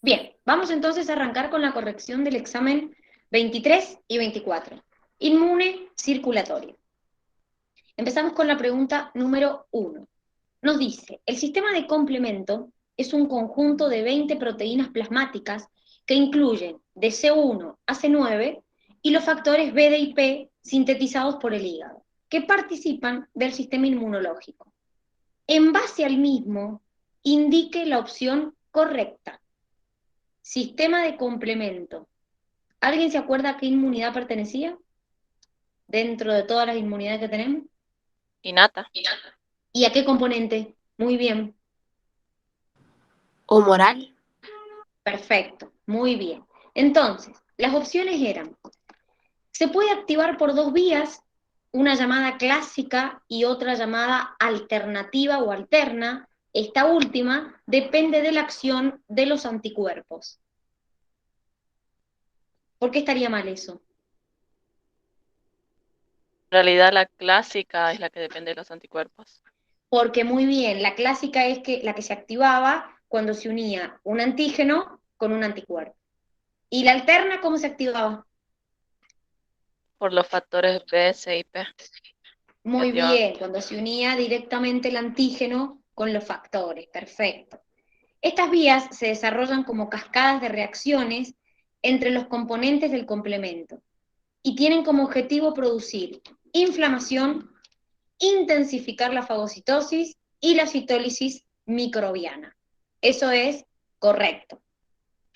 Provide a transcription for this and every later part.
Bien, vamos entonces a arrancar con la corrección del examen 23 y 24. Inmune circulatorio. Empezamos con la pregunta número 1. Nos dice, el sistema de complemento es un conjunto de 20 proteínas plasmáticas que incluyen de C1 a C9 y los factores B, D y P sintetizados por el hígado, que participan del sistema inmunológico. En base al mismo, indique la opción correcta. Sistema de complemento. ¿Alguien se acuerda a qué inmunidad pertenecía? Dentro de todas las inmunidades que tenemos. Innata. ¿Y a qué componente? Muy bien. Humoral. Perfecto, muy bien. Entonces, las opciones eran, se puede activar por dos vías, una llamada clásica y otra llamada alternativa o alterna. Esta última depende de la acción de los anticuerpos. ¿Por qué estaría mal eso? En realidad la clásica es la que depende de los anticuerpos. Porque muy bien, la clásica es que la que se activaba cuando se unía un antígeno con un anticuerpo. ¿Y la alterna cómo se activaba? Por los factores B, C y P. Muy bien, cuando se unía directamente el antígeno con los factores, perfecto. Estas vías se desarrollan como cascadas de reacciones entre los componentes del complemento y tienen como objetivo producir inflamación, intensificar la fagocitosis y la citólisis microbiana. Eso es correcto.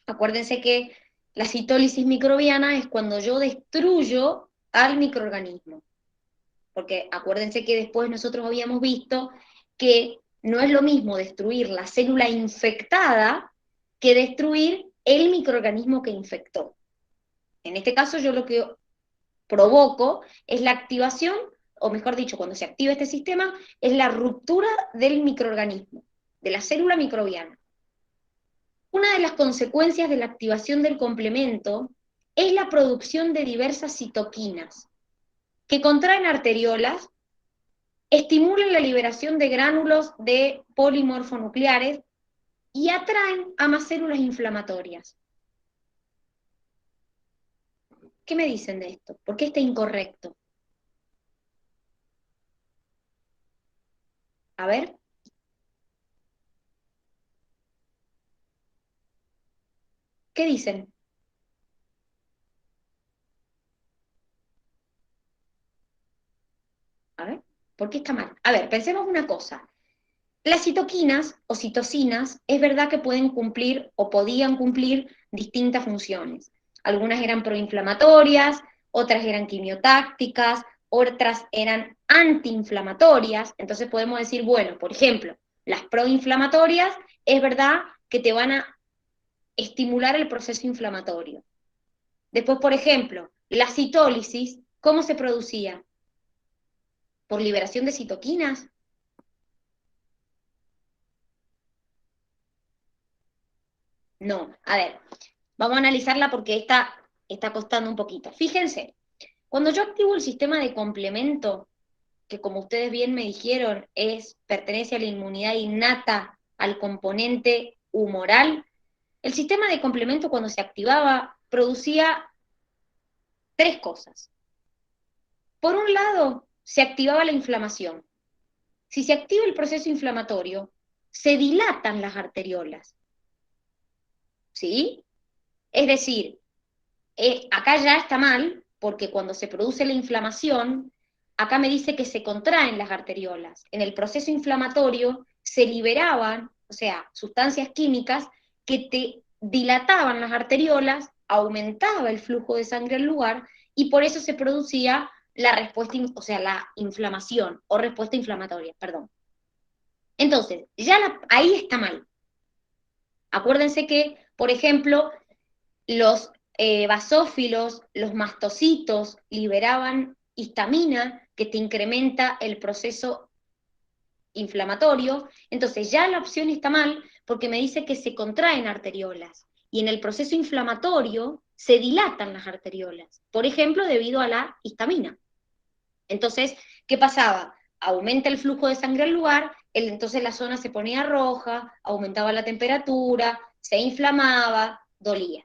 Acuérdense que la citólisis microbiana es cuando yo destruyo al microorganismo. Porque acuérdense que después nosotros habíamos visto que no es lo mismo destruir la célula infectada que destruir el microorganismo que infectó. En este caso yo lo que provoco es la activación, o mejor dicho, cuando se activa este sistema, es la ruptura del microorganismo, de la célula microbiana. Una de las consecuencias de la activación del complemento es la producción de diversas citoquinas que contraen arteriolas, estimulan la liberación de gránulos de polimorfonucleares y atraen a más células inflamatorias. ¿Qué me dicen de esto? ¿Por qué está incorrecto? A ver. ¿Qué dicen? A ver, ¿por qué está mal? A ver, pensemos una cosa. Las citoquinas o citocinas es verdad que pueden cumplir o podían cumplir distintas funciones. Algunas eran proinflamatorias, otras eran quimiotácticas, otras eran antiinflamatorias. Entonces podemos decir, bueno, por ejemplo, las proinflamatorias es verdad que te van a estimular el proceso inflamatorio. Después, por ejemplo, la citólisis, ¿cómo se producía? ¿Por liberación de citoquinas? No, a ver, vamos a analizarla porque está costando un poquito. Fíjense, cuando yo activo el sistema de complemento, que como ustedes bien me dijeron, pertenece a la inmunidad innata, al componente humoral, el sistema de complemento cuando se activaba producía tres cosas. Por un lado, se activaba la inflamación. Si se activa el proceso inflamatorio, se dilatan las arteriolas, ¿sí? Es decir, acá ya está mal, porque cuando se produce la inflamación, acá me dice que se contraen las arteriolas. En el proceso inflamatorio se liberaban, o sea, sustancias químicas que te dilataban las arteriolas, aumentaba el flujo de sangre al lugar, y por eso se producía la respuesta, o sea, la inflamación, o respuesta inflamatoria, perdón. Entonces, ahí está mal. Acuérdense que, por ejemplo, los basófilos, los mastocitos liberaban histamina que te incrementa el proceso inflamatorio. Entonces ya la opción está mal porque me dice que se contraen arteriolas y en el proceso inflamatorio se dilatan las arteriolas, por ejemplo, debido a la histamina. Entonces, ¿qué pasaba? Aumenta el flujo de sangre al lugar, entonces la zona se ponía roja, aumentaba la temperatura, se inflamaba, dolía.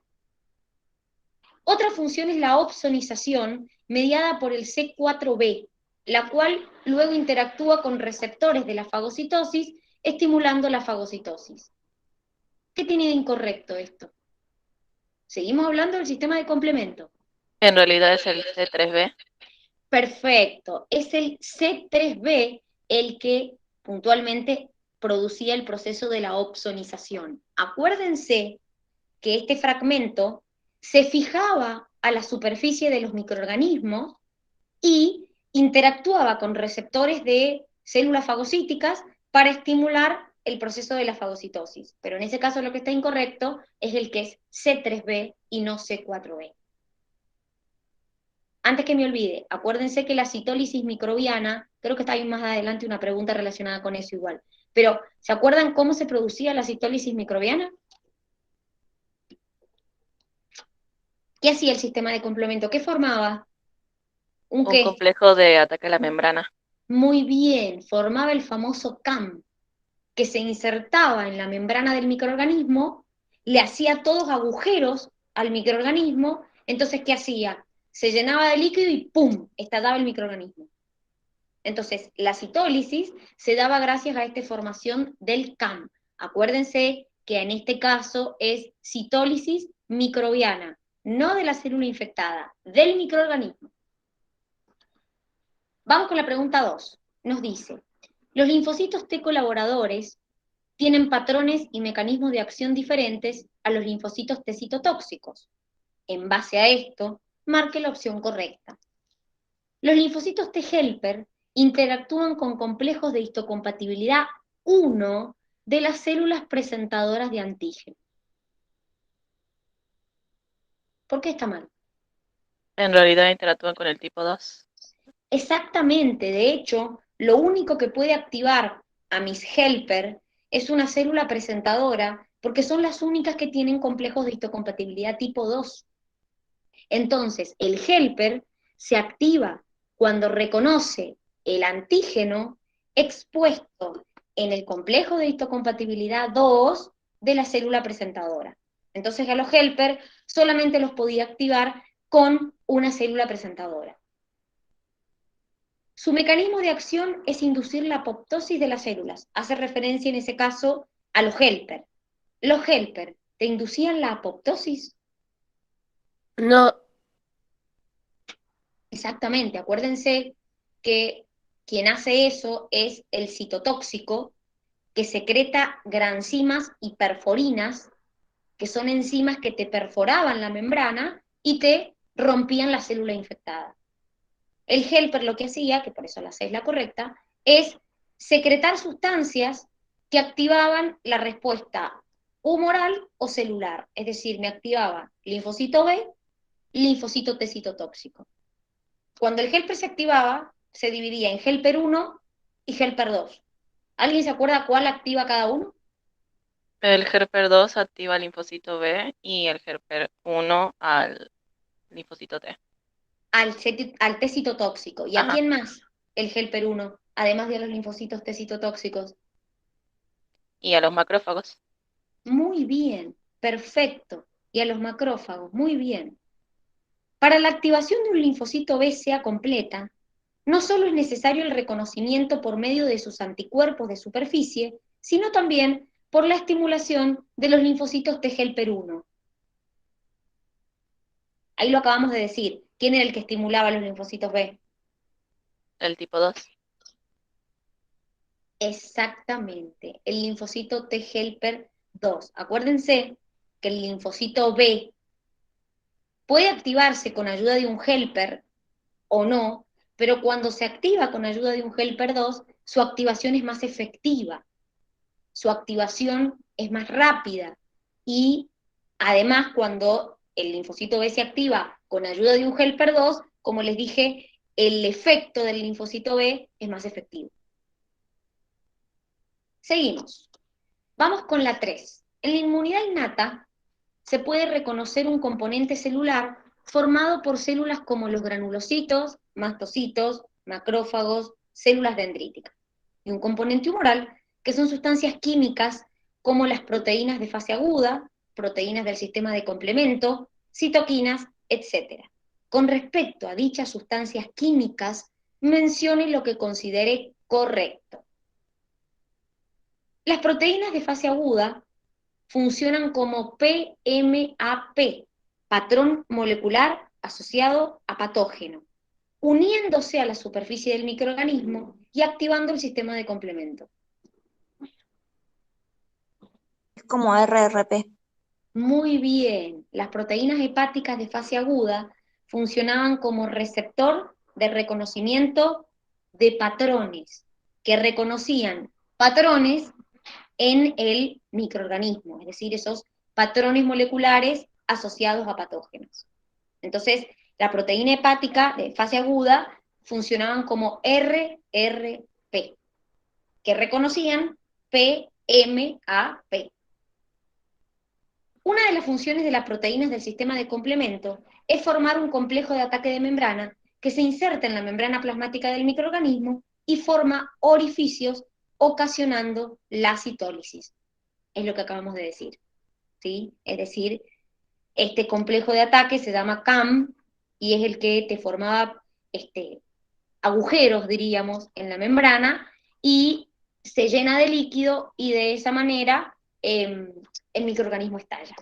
Otra función es la opsonización, mediada por el C4b, la cual luego interactúa con receptores de la fagocitosis, estimulando la fagocitosis. ¿Qué tiene de incorrecto esto? Seguimos hablando del sistema de complemento. En realidad es el C3b. Perfecto, es el C3b el que puntualmente producía el proceso de la opsonización. Acuérdense que este fragmento se fijaba a la superficie de los microorganismos y interactuaba con receptores de células fagocíticas para estimular el proceso de la fagocitosis. Pero en ese caso lo que está incorrecto es el que es C3b y no C4b. Antes que me olvide, acuérdense que la citólisis microbiana, creo que está ahí más adelante una pregunta relacionada con eso igual, pero ¿se acuerdan cómo se producía la citólisis microbiana? ¿Qué hacía el sistema de complemento? ¿Qué formaba? ¿Un Un qué? complejo de ataque a la membrana. Muy bien, formaba el famoso CAM, que se insertaba en la membrana del microorganismo, le hacía todos agujeros al microorganismo, entonces ¿qué hacía? Se llenaba de líquido y ¡pum!, estallaba el microorganismo. Entonces, la citólisis se daba gracias a esta formación del CAM. Acuérdense que en este caso es citólisis microbiana, no de la célula infectada, del microorganismo. Vamos con la pregunta 2. Nos dice, los linfocitos T colaboradores tienen patrones y mecanismos de acción diferentes a los linfocitos T citotóxicos. En base a esto, marque la opción correcta. Los linfocitos T helper interactúan con complejos de histocompatibilidad 1 de las células presentadoras de antígeno. ¿Por qué está mal? En realidad interactúan con el tipo 2. Exactamente, de hecho, lo único que puede activar a mis helper es una célula presentadora, porque son las únicas que tienen complejos de histocompatibilidad tipo 2. Entonces, el helper se activa cuando reconoce el antígeno expuesto en el complejo de histocompatibilidad 2 de la célula presentadora. Entonces, a los helper solamente los podía activar con una célula presentadora. Su mecanismo de acción es inducir la apoptosis de las células. Hace referencia en ese caso a los helper. ¿Los helper te inducían la apoptosis? No. Exactamente, acuérdense que quien hace eso es el citotóxico, que secreta granzimas y perforinas, que son enzimas que te perforaban la membrana y te rompían la célula infectada. El helper lo que hacía, que por eso la C es la correcta, es secretar sustancias que activaban la respuesta humoral o celular, es decir, me activaba linfocito B, linfocito T citotóxico. Cuando el helper se activaba, se dividía en helper 1 y helper 2. ¿Alguien se acuerda cuál activa cada uno? El Helper 2 activa el linfocito B y el Helper 1 al linfocito T. Al T citotóxico. ¿Y a Ajá. quién más? El helper 1, además de a los linfocitos T citotóxicos. Y a los macrófagos. Muy bien, perfecto. Y a los macrófagos, muy bien. Para la activación de un linfocito B sea completa, no solo es necesario el reconocimiento por medio de sus anticuerpos de superficie, sino también por la estimulación de los linfocitos T helper 1. Ahí lo acabamos de decir. ¿Quién era el que estimulaba los linfocitos B? El tipo 2. Exactamente, el linfocito T helper 2. Acuérdense que el linfocito B puede activarse con ayuda de un helper o no, pero cuando se activa con ayuda de un helper 2, su activación es más efectiva, su activación es más rápida y además cuando el linfocito B se activa con ayuda de un helper 2, como les dije, el efecto del linfocito B es más efectivo. Seguimos. Vamos con la 3. En la inmunidad innata se puede reconocer un componente celular formado por células como los granulocitos, mastocitos, macrófagos, células dendríticas. Y un componente humoral, que son sustancias químicas como las proteínas de fase aguda, proteínas del sistema de complemento, citoquinas, etc. Con respecto a dichas sustancias químicas, mencione lo que considere correcto. Las proteínas de fase aguda funcionan como PMAP, patrón molecular asociado a patógeno, uniéndose a la superficie del microorganismo y activando el sistema de complemento. Es como RRP. Muy bien, las proteínas hepáticas de fase aguda funcionaban como receptor de reconocimiento de patrones, que reconocían patrones en el microorganismo, es decir, esos patrones moleculares asociados a patógenos. Entonces, la proteína hepática de fase aguda funcionaban como RRP, que reconocían PMAP. Una de las funciones de las proteínas del sistema de complemento es formar un complejo de ataque de membrana que se inserta en la membrana plasmática del microorganismo y forma orificios ocasionando la citólisis. Es lo que acabamos de decir, ¿sí? Es decir, este complejo de ataque se llama CAM y es el que te formaba agujeros, diríamos, en la membrana y se llena de líquido y de esa manera el microorganismo estalla.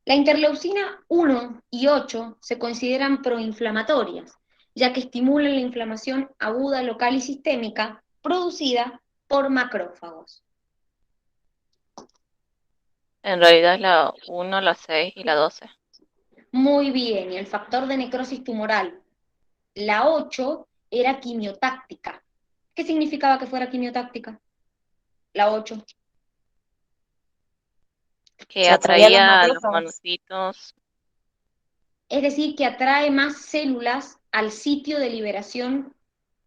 La interleucina 1 y 8 se consideran proinflamatorias, ya que estimulan la inflamación aguda local y sistémica producida por macrófagos. En realidad es la 1, la 6 y la 12. Muy bien, y el factor de necrosis tumoral. La 8 era quimiotáctica. ¿Qué significaba que fuera quimiotáctica? La 8. Que Se atraía a los atraía a los macrófagos. monocitos. Es decir, que atrae más células al sitio de liberación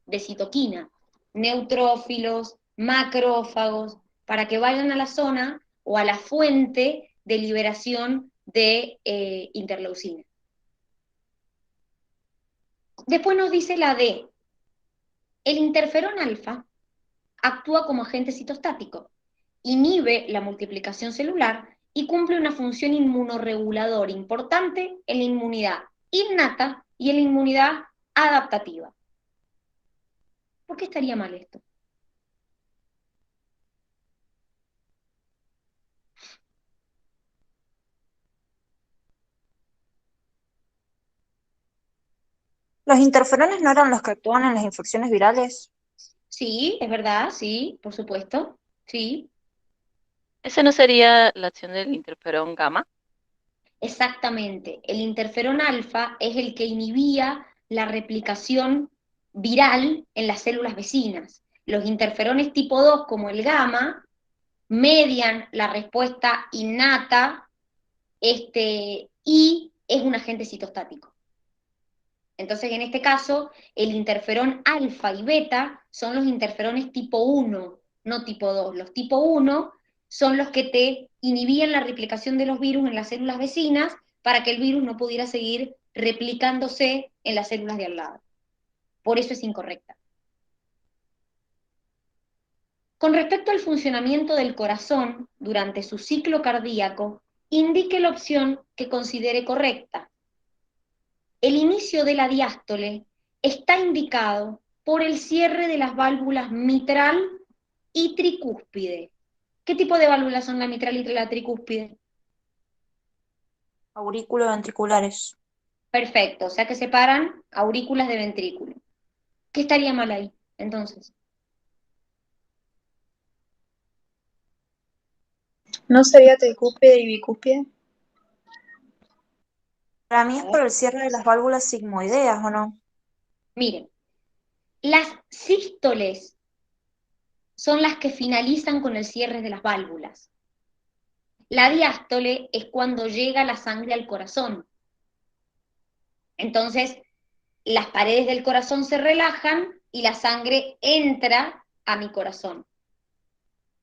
de citoquina, neutrófilos, macrófagos, para que vayan a la zona o a la fuente de liberación de interleucina. Después nos dice la D. El interferón alfa actúa como agente citostático, inhibe la multiplicación celular y cumple una función inmunorreguladora importante en la inmunidad innata y en la inmunidad adaptativa. ¿Por qué estaría mal esto? ¿Los interferones no eran los que actúan en las infecciones virales? Sí, es verdad, sí, por supuesto, sí, ¿Ese no sería la acción del interferón gamma? exactamente. El interferón alfa es el que inhibía la replicación viral en las células vecinas. Los interferones tipo 2, como el gamma, median la respuesta innata y es un agente citostático. Entonces, en este caso, el interferón alfa y beta son los interferones tipo 1, no tipo 2. Los tipo 1 son los que te inhibían la replicación de los virus en las células vecinas para que el virus no pudiera seguir replicándose en las células de al lado. Por eso es incorrecta. Con respecto al funcionamiento del corazón durante su ciclo cardíaco, indique la opción que considere correcta. El inicio de la diástole está indicado por el cierre de las válvulas mitral y tricúspide. ¿Qué tipo de válvulas son la mitral y la tricúspide? Aurículo-ventriculares. Perfecto, o sea que separan aurículas de ventrículo. ¿Qué estaría mal ahí, entonces? ¿No sería tricúspide y bicúspide? Para mí es por el cierre de las válvulas sigmoideas, ¿o no? Miren, las sístoles son las que finalizan con el cierre de las válvulas. La diástole es cuando llega la sangre al corazón. Entonces, las paredes del corazón se relajan y la sangre entra a mi corazón.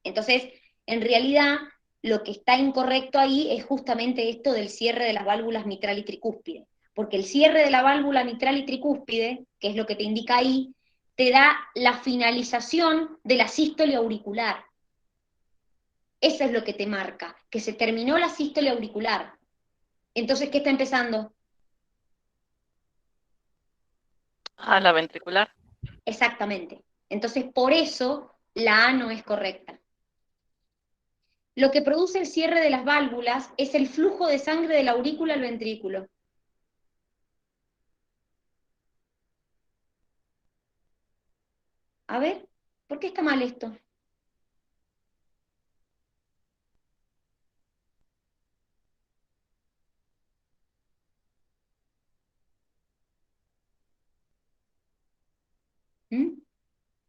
Entonces, en realidad, lo que está incorrecto ahí es justamente esto del cierre de las válvulas mitral y tricúspide. Porque el cierre de la válvula mitral y tricúspide, que es lo que te indica ahí, te da la finalización de la sístole auricular. Eso es lo que te marca, que se terminó la sístole auricular. Entonces, ¿qué está empezando? La ventricular. Exactamente. Entonces, por eso la A no es correcta. Lo que produce el cierre de las válvulas es el flujo de sangre de la aurícula al ventrículo. A ver, ¿por qué está mal esto? ¿Mm?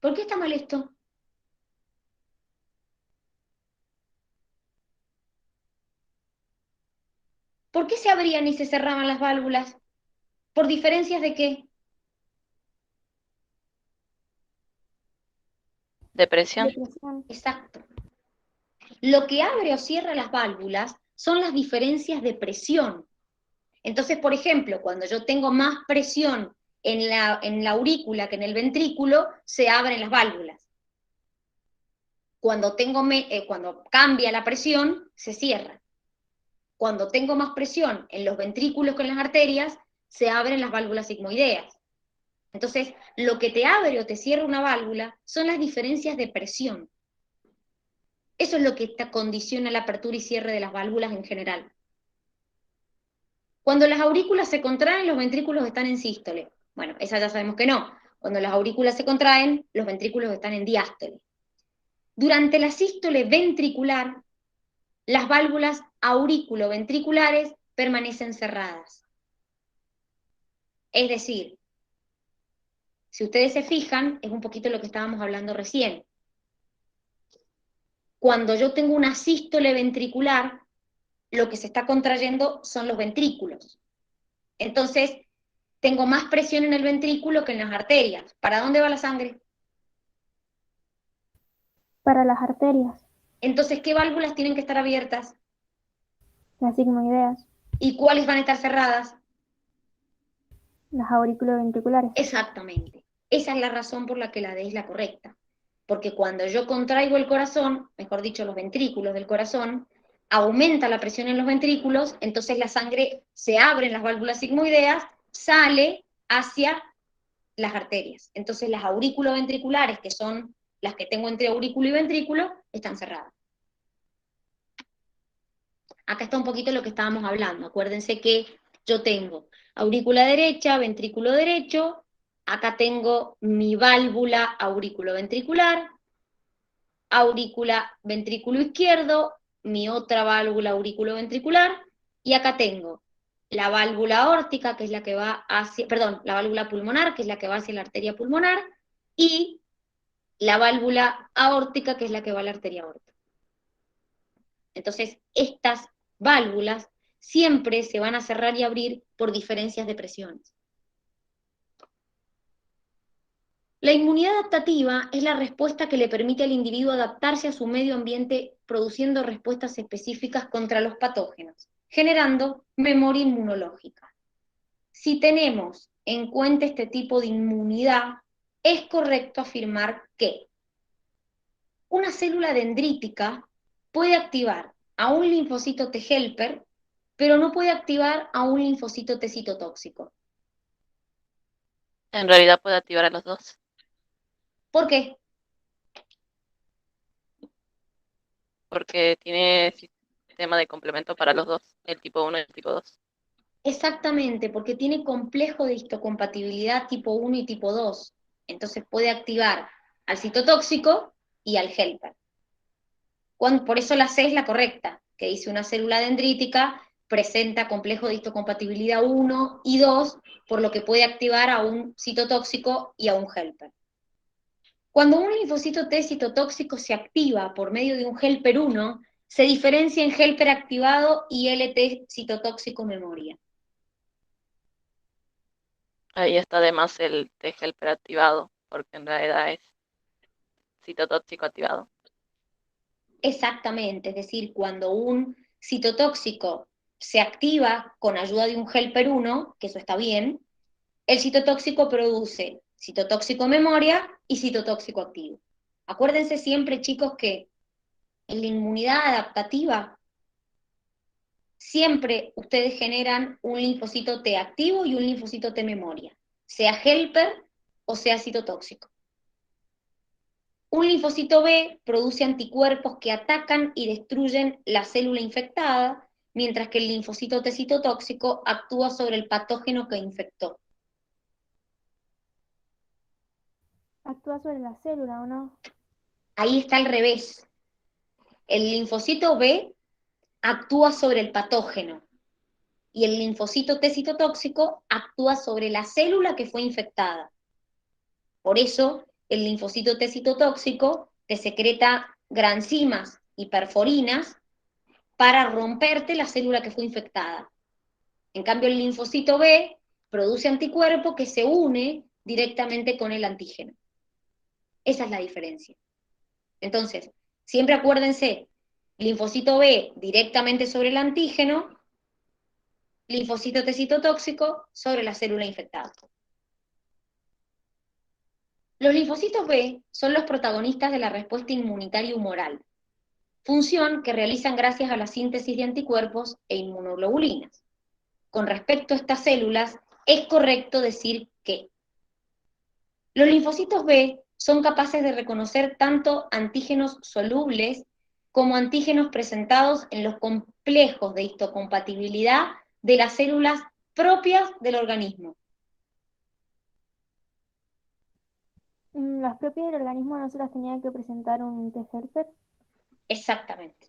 ¿Por qué está mal esto? ¿Por qué se abrían y se cerraban las válvulas? ¿Por diferencias de qué? Depresión. Exacto. Lo que abre o cierra las válvulas son las diferencias de presión. Entonces, por ejemplo, cuando yo tengo más presión en la aurícula que en el ventrículo, se abren las válvulas. Cuando cambia la presión, se cierra. Cuando tengo más presión en los ventrículos que en las arterias, se abren las válvulas sigmoideas. Entonces, lo que te abre o te cierra una válvula son las diferencias de presión. Eso es lo que te condiciona la apertura y cierre de las válvulas en general. Cuando las aurículas se contraen, los ventrículos están en sístole. Bueno, esa ya sabemos que no. Cuando las aurículas se contraen, los ventrículos están en diástole. Durante la sístole ventricular, las válvulas auriculoventriculares permanecen cerradas. Es decir, si ustedes se fijan, es un poquito lo que estábamos hablando recién. Cuando yo tengo una sístole ventricular, lo que se está contrayendo son los ventrículos. Entonces, tengo más presión en el ventrículo que en las arterias. ¿Para dónde va la sangre? Para las arterias, Entonces, ¿qué válvulas tienen que estar abiertas? las sigmoideas, ¿Y cuáles van a estar cerradas? las auriculoventriculares. Exactamente. Esa es la razón por la que la D es la correcta. Porque cuando yo contraigo el corazón, mejor dicho, los ventrículos del corazón, aumenta la presión en los ventrículos, entonces la sangre se abre en las válvulas sigmoideas, sale hacia las arterias. Entonces las auriculoventriculares, que son las que tengo entre aurículo y ventrículo, están cerradas. Acá está un poquito lo que estábamos hablando. Acuérdense que yo tengo aurícula derecha, ventrículo derecho, acá tengo mi válvula auriculoventricular, aurícula ventrículo izquierdo, mi otra válvula auriculoventricular, y acá tengo la válvula aórtica, que es la que va hacia, perdón, la válvula pulmonar, que es la que va hacia la arteria pulmonar, y la válvula aórtica, que es la que va a la arteria aórtica. Entonces, estas válvulas siempre se van a cerrar y abrir por diferencias de presiones. La inmunidad adaptativa es la respuesta que le permite al individuo adaptarse a su medio ambiente produciendo respuestas específicas contra los patógenos, generando memoria inmunológica. Si tenemos en cuenta este tipo de inmunidad, es correcto afirmar que una célula dendrítica puede activar a un linfocito T helper, pero no puede activar a un linfocito T citotóxico. En realidad puede activar a los dos. ¿Por qué? Porque tiene sistema de complemento para los dos, el tipo 1 y el tipo 2. Exactamente, porque tiene complejo de histocompatibilidad tipo 1 y tipo 2. Entonces puede activar al citotóxico y al helper. Por eso la C es la correcta, que dice una célula dendrítica presenta complejo de histocompatibilidad 1 y 2, por lo que puede activar a un citotóxico y a un helper. Cuando un linfocito T citotóxico se activa por medio de un helper 1, se diferencia en helper activado y LT citotóxico memoria. Ahí está además el T helper activado, porque en realidad es citotóxico activado. Exactamente, es decir, cuando un citotóxico se activa con ayuda de un helper 1, que eso está bien, el citotóxico produce citotóxico memoria y citotóxico activo. Acuérdense siempre, chicos, que En la inmunidad adaptativa, siempre ustedes generan un linfocito T activo y un linfocito T memoria, sea helper o sea citotóxico. Un linfocito B produce anticuerpos que atacan y destruyen la célula infectada, mientras que el linfocito T citotóxico actúa sobre el patógeno que infectó. Actúa sobre la célula, ¿o no? Ahí está al revés. El linfocito B actúa sobre el patógeno y el linfocito T citotóxico actúa sobre la célula que fue infectada. Por eso, el linfocito T citotóxico te secreta granzimas y perforinas para romperte la célula que fue infectada. En cambio, el linfocito B produce anticuerpo que se une directamente con el antígeno. Esa es la diferencia. Entonces, siempre acuérdense, linfocito B directamente sobre el antígeno, linfocito T citotóxico sobre la célula infectada. Los linfocitos B son los protagonistas de la respuesta inmunitaria humoral, función que realizan gracias a la síntesis de anticuerpos e inmunoglobulinas. Con respecto a estas células, es correcto decir que los linfocitos B son capaces de reconocer tanto antígenos solubles como antígenos presentados en los complejos de histocompatibilidad de las células propias del organismo. ¿Las propias del organismo no se las tenía que presentar un T helper? Exactamente.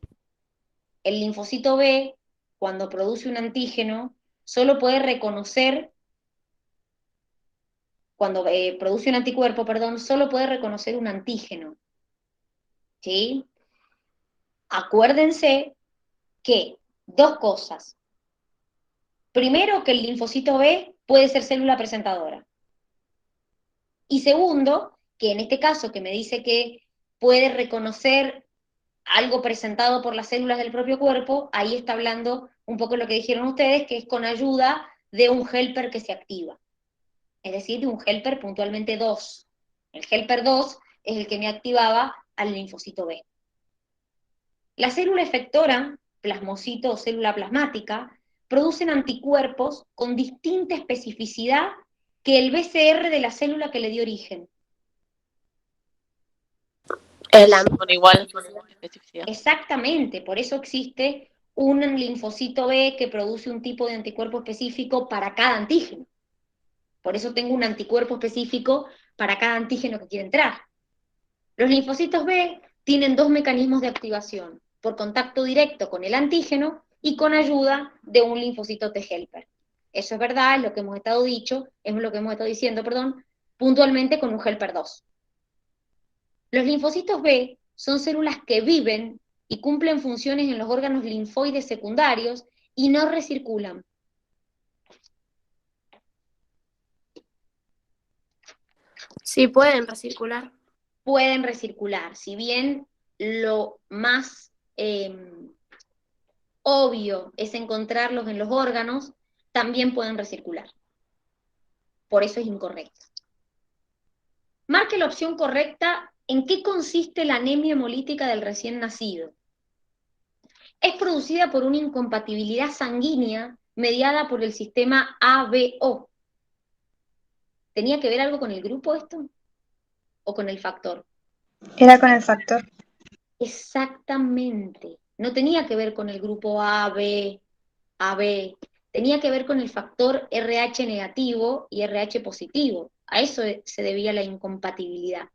El linfocito B, cuando produce un antígeno, solo puede reconocer, cuando produce un anticuerpo, perdón, solo puede reconocer un antígeno. ¿Sí? Acuérdense que dos cosas. Primero, que el linfocito B puede ser célula presentadora. Y segundo, que en este caso que me dice que puede reconocer algo presentado por las células del propio cuerpo, ahí está hablando un poco lo que dijeron ustedes, que es con ayuda de un helper que se activa. Es decir, de un helper puntualmente 2. El helper 2 es el que me activaba al linfocito B. La célula efectora, plasmocito o célula plasmática, producen anticuerpos con distinta especificidad que el BCR de la célula que le dio origen. Con igual especificidad. Exactamente, por eso existe un linfocito B que produce un tipo de anticuerpo específico para cada antígeno. Por eso tengo un anticuerpo específico para cada antígeno que quiere entrar. Los linfocitos B tienen dos mecanismos de activación, por contacto directo con el antígeno y con ayuda de un linfocito T helper. Eso es verdad, es lo que hemos estado diciendo, puntualmente con un helper 2. Los linfocitos B son células que viven y cumplen funciones en los órganos linfoides secundarios y no recirculan. Sí, pueden recircular. Pueden recircular, si bien lo más obvio es encontrarlos en los órganos, también pueden recircular. Por eso es incorrecto. Marque la opción correcta. ¿En qué consiste la anemia hemolítica del recién nacido? Es producida por una incompatibilidad sanguínea mediada por el sistema ABO. ¿Tenía que ver algo con el grupo esto? ¿O con el factor? Era con el factor. Exactamente. No tenía que ver con el grupo AB. Tenía que ver con el factor RH negativo y RH positivo. A eso se debía la incompatibilidad.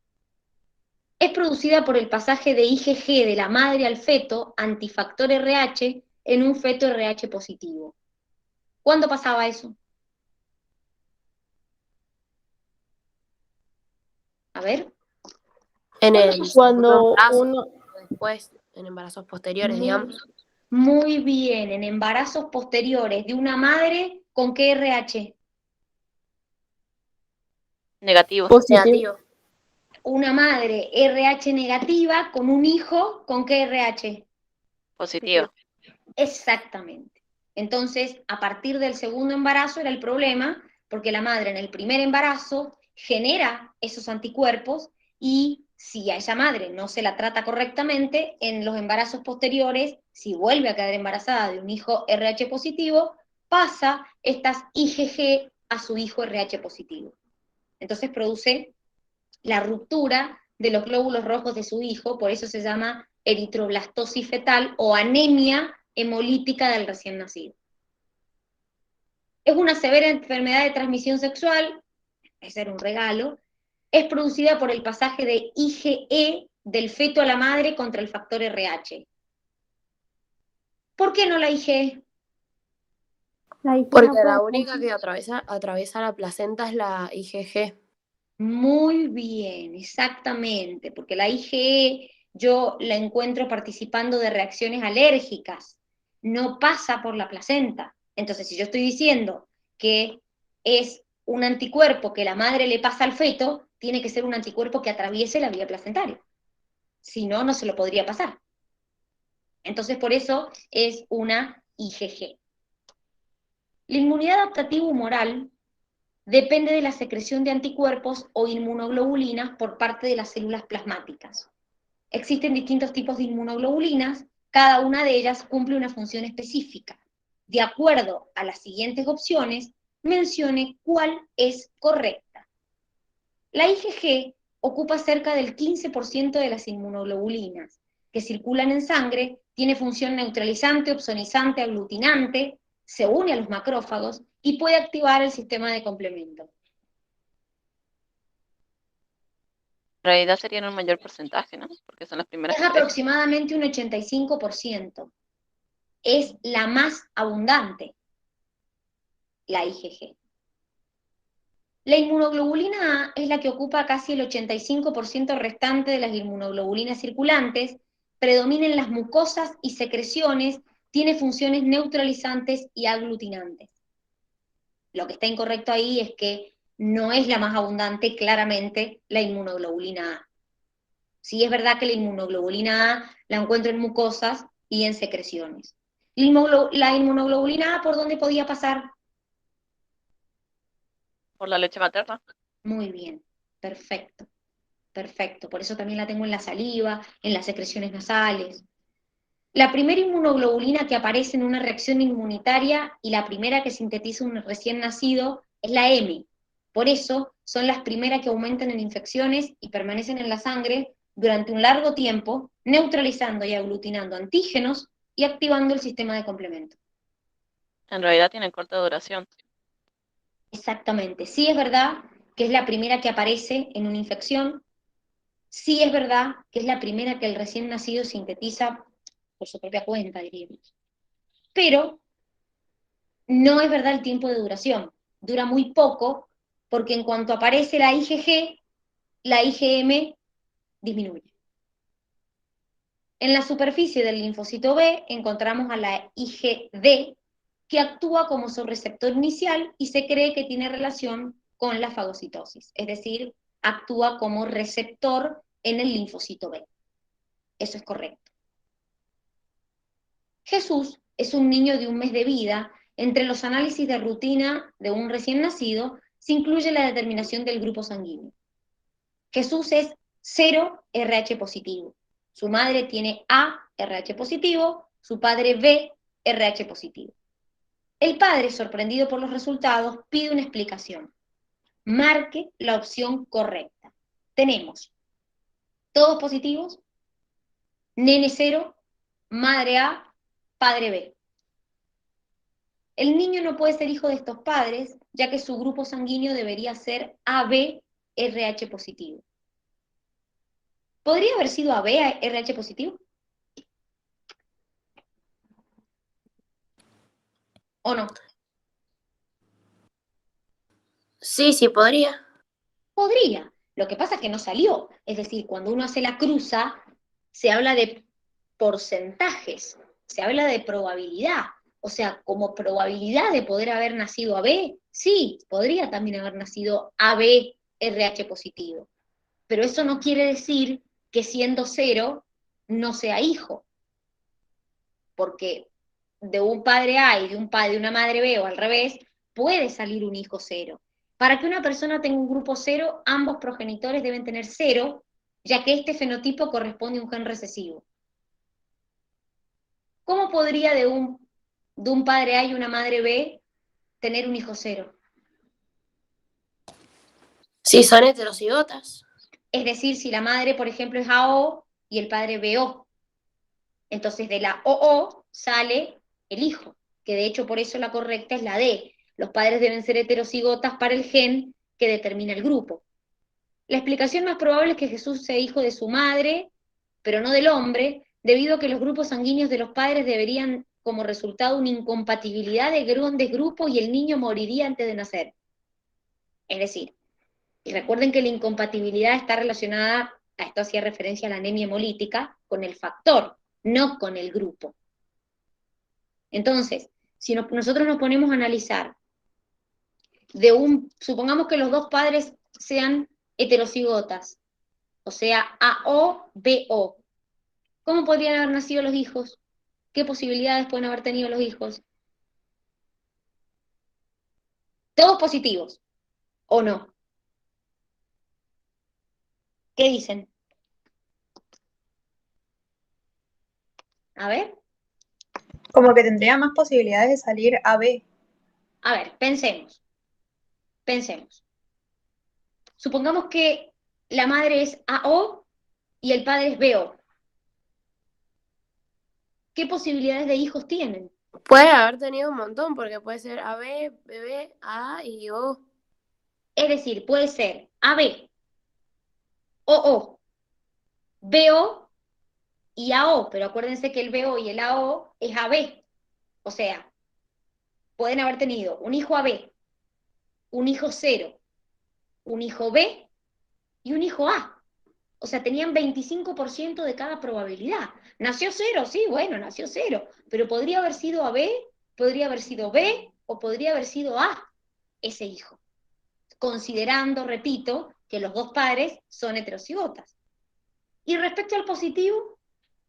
Es producida por el pasaje de IgG de la madre al feto, antifactor RH, en un feto RH positivo. ¿Cuándo pasaba eso? A ver. Cuando uno... Después, en embarazos posteriores, digamos. Muy bien, en embarazos posteriores de una madre, ¿con qué RH? Negativo. Negativo. Una madre RH negativa con un hijo, ¿con qué RH? Positivo. Exactamente. Entonces, a partir del segundo embarazo era el problema, porque la madre en el primer embarazo genera esos anticuerpos y si a esa madre no se la trata correctamente, en los embarazos posteriores, si vuelve a quedar embarazada de un hijo RH positivo, pasa estas IgG a su hijo RH positivo. Entonces produce la ruptura de los glóbulos rojos de su hijo, por eso se llama eritroblastosis fetal o anemia hemolítica del recién nacido. Es una severa enfermedad de transmisión sexual, ese era un regalo, es producida por el pasaje de IgE del feto a la madre contra el factor RH. ¿Por qué no la IgE? La IG Porque no la puede única que atraviesa la placenta es la IgG. Muy bien, exactamente, porque la IgE yo la encuentro participando de reacciones alérgicas, no pasa por la placenta. Entonces, si yo estoy diciendo que es un anticuerpo que la madre le pasa al feto, tiene que ser un anticuerpo que atraviese la vía placentaria. Si no, no se lo podría pasar. Entonces, por eso es una IgG. La inmunidad adaptativa humoral depende de la secreción de anticuerpos o inmunoglobulinas por parte de las células plasmáticas. Existen distintos tipos de inmunoglobulinas, cada una de ellas cumple una función específica. De acuerdo a las siguientes opciones, mencione cuál es correcta. La IgG ocupa cerca del 15% de las inmunoglobulinas que circulan en sangre, tiene función neutralizante, opsonizante, aglutinante, se une a los macrófagos y puede activar el sistema de complemento. En realidad serían un mayor porcentaje, ¿no? Porque son las primeras Es que crecen. aproximadamente un 85%. Es la más abundante, la IgG. La inmunoglobulina A es la que ocupa casi el 85% restante de las inmunoglobulinas circulantes, predomina en las mucosas y secreciones, tiene funciones neutralizantes y aglutinantes. Lo que está incorrecto ahí es que no es la más abundante, claramente, la inmunoglobulina A. Sí es verdad que la inmunoglobulina A la encuentro en mucosas y en secreciones. La inmunoglobulina A, ¿por dónde podía pasar? Por la leche materna. Muy bien, perfecto, perfecto. Por eso también la tengo en la saliva, en las secreciones nasales. La primera inmunoglobulina que aparece en una reacción inmunitaria y la primera que sintetiza un recién nacido es la M. Por eso son las primeras que aumentan en infecciones y permanecen en la sangre durante un largo tiempo, neutralizando y aglutinando antígenos y activando el sistema de complemento. En realidad tienen corta duración. Exactamente. Sí es verdad que es la primera que aparece en una infección. Sí es verdad que es la primera que el recién nacido sintetiza por su propia cuenta, diríamos. Pero no es verdad el tiempo de duración. Dura muy poco porque en cuanto aparece la IgG, la IgM disminuye. En la superficie del linfocito B encontramos a la IgD, que actúa como su receptor inicial y se cree que tiene relación con la fagocitosis, es decir, actúa como receptor en el linfocito B. Eso es correcto. Jesús es un niño de 1 mes de vida. Entre los análisis de rutina de un recién nacido se incluye la determinación del grupo sanguíneo. Jesús es 0 RH positivo. Su madre tiene A RH positivo, su padre B RH positivo. El padre, sorprendido por los resultados, pide una explicación. Marque la opción correcta. Tenemos todos positivos, nene 0, madre A, padre B. El niño no puede ser hijo de estos padres, ya que su grupo sanguíneo debería ser AB RH positivo. ¿Podría haber sido AB RH positivo? ¿O no? Sí, sí, podría. Podría. Lo que pasa es que no salió. Es decir, cuando uno hace la cruza, se habla de porcentajes, se habla de probabilidad. O sea, como probabilidad de poder haber nacido AB, sí, podría también haber nacido AB RH positivo. Pero eso no quiere decir que siendo 0 no sea hijo. Porque de un padre A y de una madre B o al revés, puede salir un hijo 0. Para que una persona tenga un grupo 0, ambos progenitores deben tener 0, ya que este fenotipo corresponde a un gen recesivo. ¿Cómo podría de un padre A y una madre B tener un hijo cero? Sí, son heterocigotas. Es decir, si la madre, por ejemplo, es AO y el padre BO. Entonces de la OO sale el hijo, que de hecho por eso la correcta es la D. Los padres deben ser heterocigotas para el gen que determina el grupo. La explicación más probable es que Jesús sea hijo de su madre, pero no del hombre, debido a que los grupos sanguíneos de los padres deberían como resultado una incompatibilidad de grandes grupos y el niño moriría antes de nacer. Es decir, y recuerden que la incompatibilidad está relacionada, a esto hacía referencia a la anemia hemolítica, con el factor, no con el grupo. Entonces, si nosotros nos ponemos a analizar, supongamos que los dos padres sean heterocigotas, o sea, AO, BO, ¿cómo podrían haber nacido los hijos? ¿Qué posibilidades pueden haber tenido los hijos? Todos positivos, ¿o no? ¿Qué dicen? A ver. Como que tendría más posibilidades de salir AB. A ver, pensemos. Supongamos que la madre es AO y el padre es BO. ¿Qué posibilidades de hijos tienen? Puede haber tenido un montón, porque puede ser AB, BB, A y O. Es decir, puede ser AB, OO, BO y AO, pero acuérdense que el BO y el AO es AB. O sea, pueden haber tenido un hijo AB, un hijo 0, un hijo B y un hijo A. O sea, tenían 25% de cada probabilidad. ¿Nació 0? Sí, bueno, nació 0. Pero podría haber sido AB, podría haber sido B o podría haber sido A, ese hijo. Considerando, repito, que los dos padres son heterocigotas. Y respecto al positivo,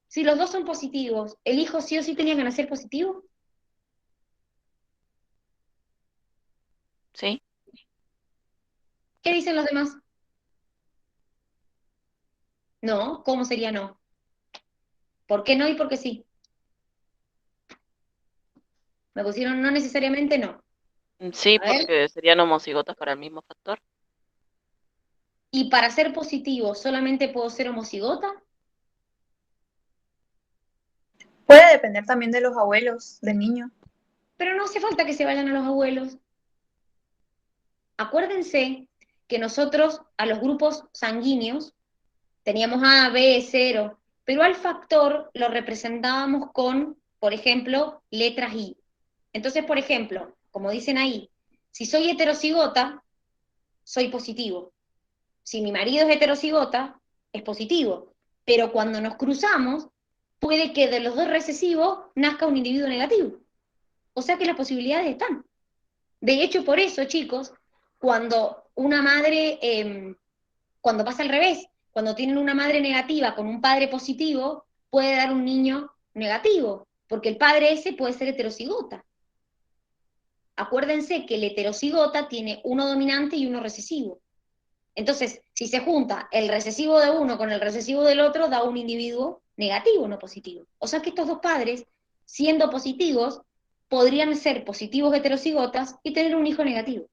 si los dos son positivos, ¿el hijo sí o sí tenía que nacer positivo? Sí. ¿Qué dicen los demás? No, ¿cómo sería no? ¿Por qué no y por qué sí? Me pusieron no necesariamente no. Sí, A ver. porque serían homocigotas para el mismo factor. ¿Y para ser positivo solamente puedo ser homocigota? Puede depender también de los abuelos del niño. Pero no hace falta que se vayan a los abuelos. Acuérdense que nosotros a los grupos sanguíneos teníamos A, B, 0, pero al factor lo representábamos con, por ejemplo, letras I. Entonces, por ejemplo, como dicen ahí, si soy heterocigota, soy positivo. Si mi marido es heterocigota, es positivo. Pero cuando nos cruzamos, puede que de los dos recesivos nazca un individuo negativo. O sea que las posibilidades están. De hecho, por eso, chicos, cuando una madre, cuando pasa al revés, cuando tienen una madre negativa con un padre positivo, puede dar un niño negativo, porque el padre ese puede ser heterocigota. Acuérdense que el heterocigota tiene uno dominante y uno recesivo. Entonces, si se junta el recesivo de uno con el recesivo del otro, da un individuo negativo, no positivo. O sea que estos dos padres, siendo positivos, podrían ser positivos heterocigotas y tener un hijo negativo.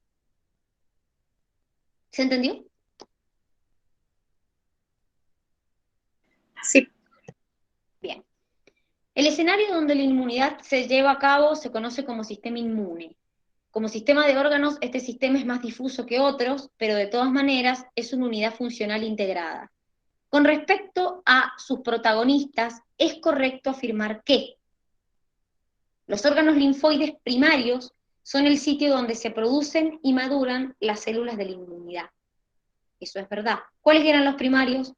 ¿Se entendió? Sí. Bien. El escenario donde la inmunidad se lleva a cabo se conoce como sistema inmune. Como sistema de órganos, este sistema es más difuso que otros, pero de todas maneras es una unidad funcional integrada. Con respecto a sus protagonistas, es correcto afirmar que los órganos linfoides primarios son el sitio donde se producen y maduran las células de la inmunidad. Eso es verdad. ¿Cuáles eran los primarios?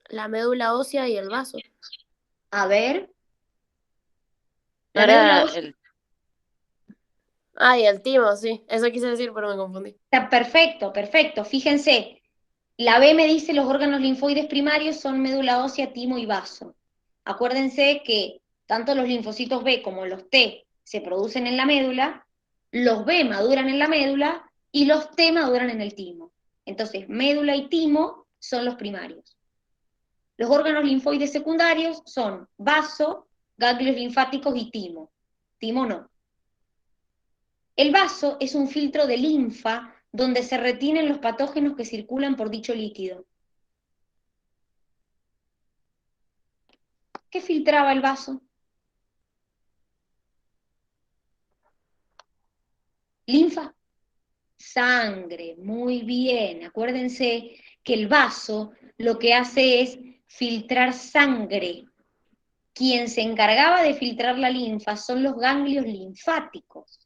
La médula ósea y el vaso. A ver. No La médula era ósea. Y el timo, sí. Eso quise decir, pero me confundí. Está perfecto, perfecto. Fíjense, la B me dice los órganos linfoides primarios son médula ósea, timo y vaso. Acuérdense que tanto los linfocitos B como los T se producen en la médula, los B maduran en la médula y los T maduran en el timo. Entonces, médula y timo son los primarios. Los órganos linfoides secundarios son vaso, ganglios linfáticos y timo. Timo no. El vaso es un filtro de linfa donde se retienen los patógenos que circulan por dicho líquido. ¿Qué filtraba el vaso? Linfa. Sangre, muy bien. Acuérdense que el vaso lo que hace es filtrar sangre. Quien se encargaba de filtrar la linfa son los ganglios linfáticos.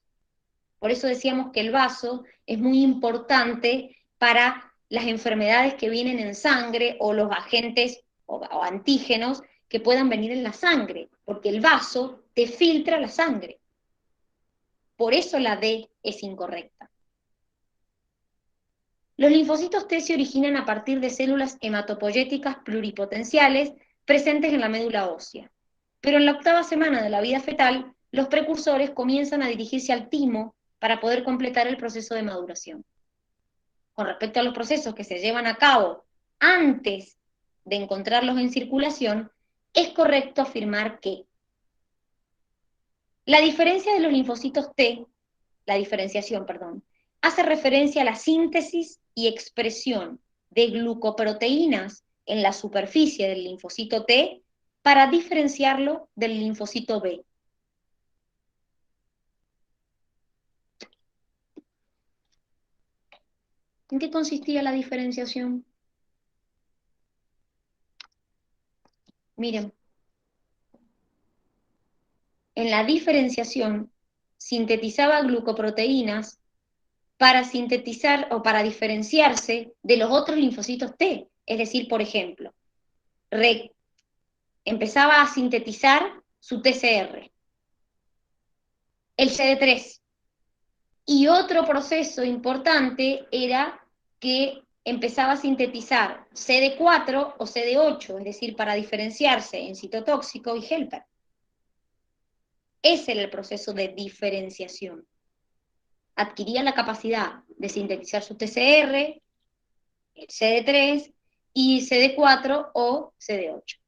Por eso decíamos que el vaso es muy importante para las enfermedades que vienen en sangre o los agentes o antígenos que puedan venir en la sangre, porque el vaso te filtra la sangre. Por eso la D es incorrecta. Los linfocitos T se originan a partir de células hematopoyéticas pluripotenciales presentes en la médula ósea. Pero en la 8ª semana de la vida fetal, los precursores comienzan a dirigirse al timo para poder completar el proceso de maduración. Con respecto a los procesos que se llevan a cabo antes de encontrarlos en circulación, es correcto afirmar que la diferencia de los linfocitos T, hace referencia a la síntesis y expresión de glucoproteínas en la superficie del linfocito T para diferenciarlo del linfocito B. ¿En qué consistía la diferenciación? Miren, en la diferenciación sintetizaba glucoproteínas para sintetizar o para diferenciarse de los otros linfocitos T. Es decir, por ejemplo, empezaba a sintetizar su TCR, el CD3. Y otro proceso importante era que empezaba a sintetizar CD4 o CD8, es decir, para diferenciarse en citotóxico y helper. Ese era el proceso de diferenciación. Adquiría la capacidad de sintetizar su TCR, el CD3 y CD4 o CD8.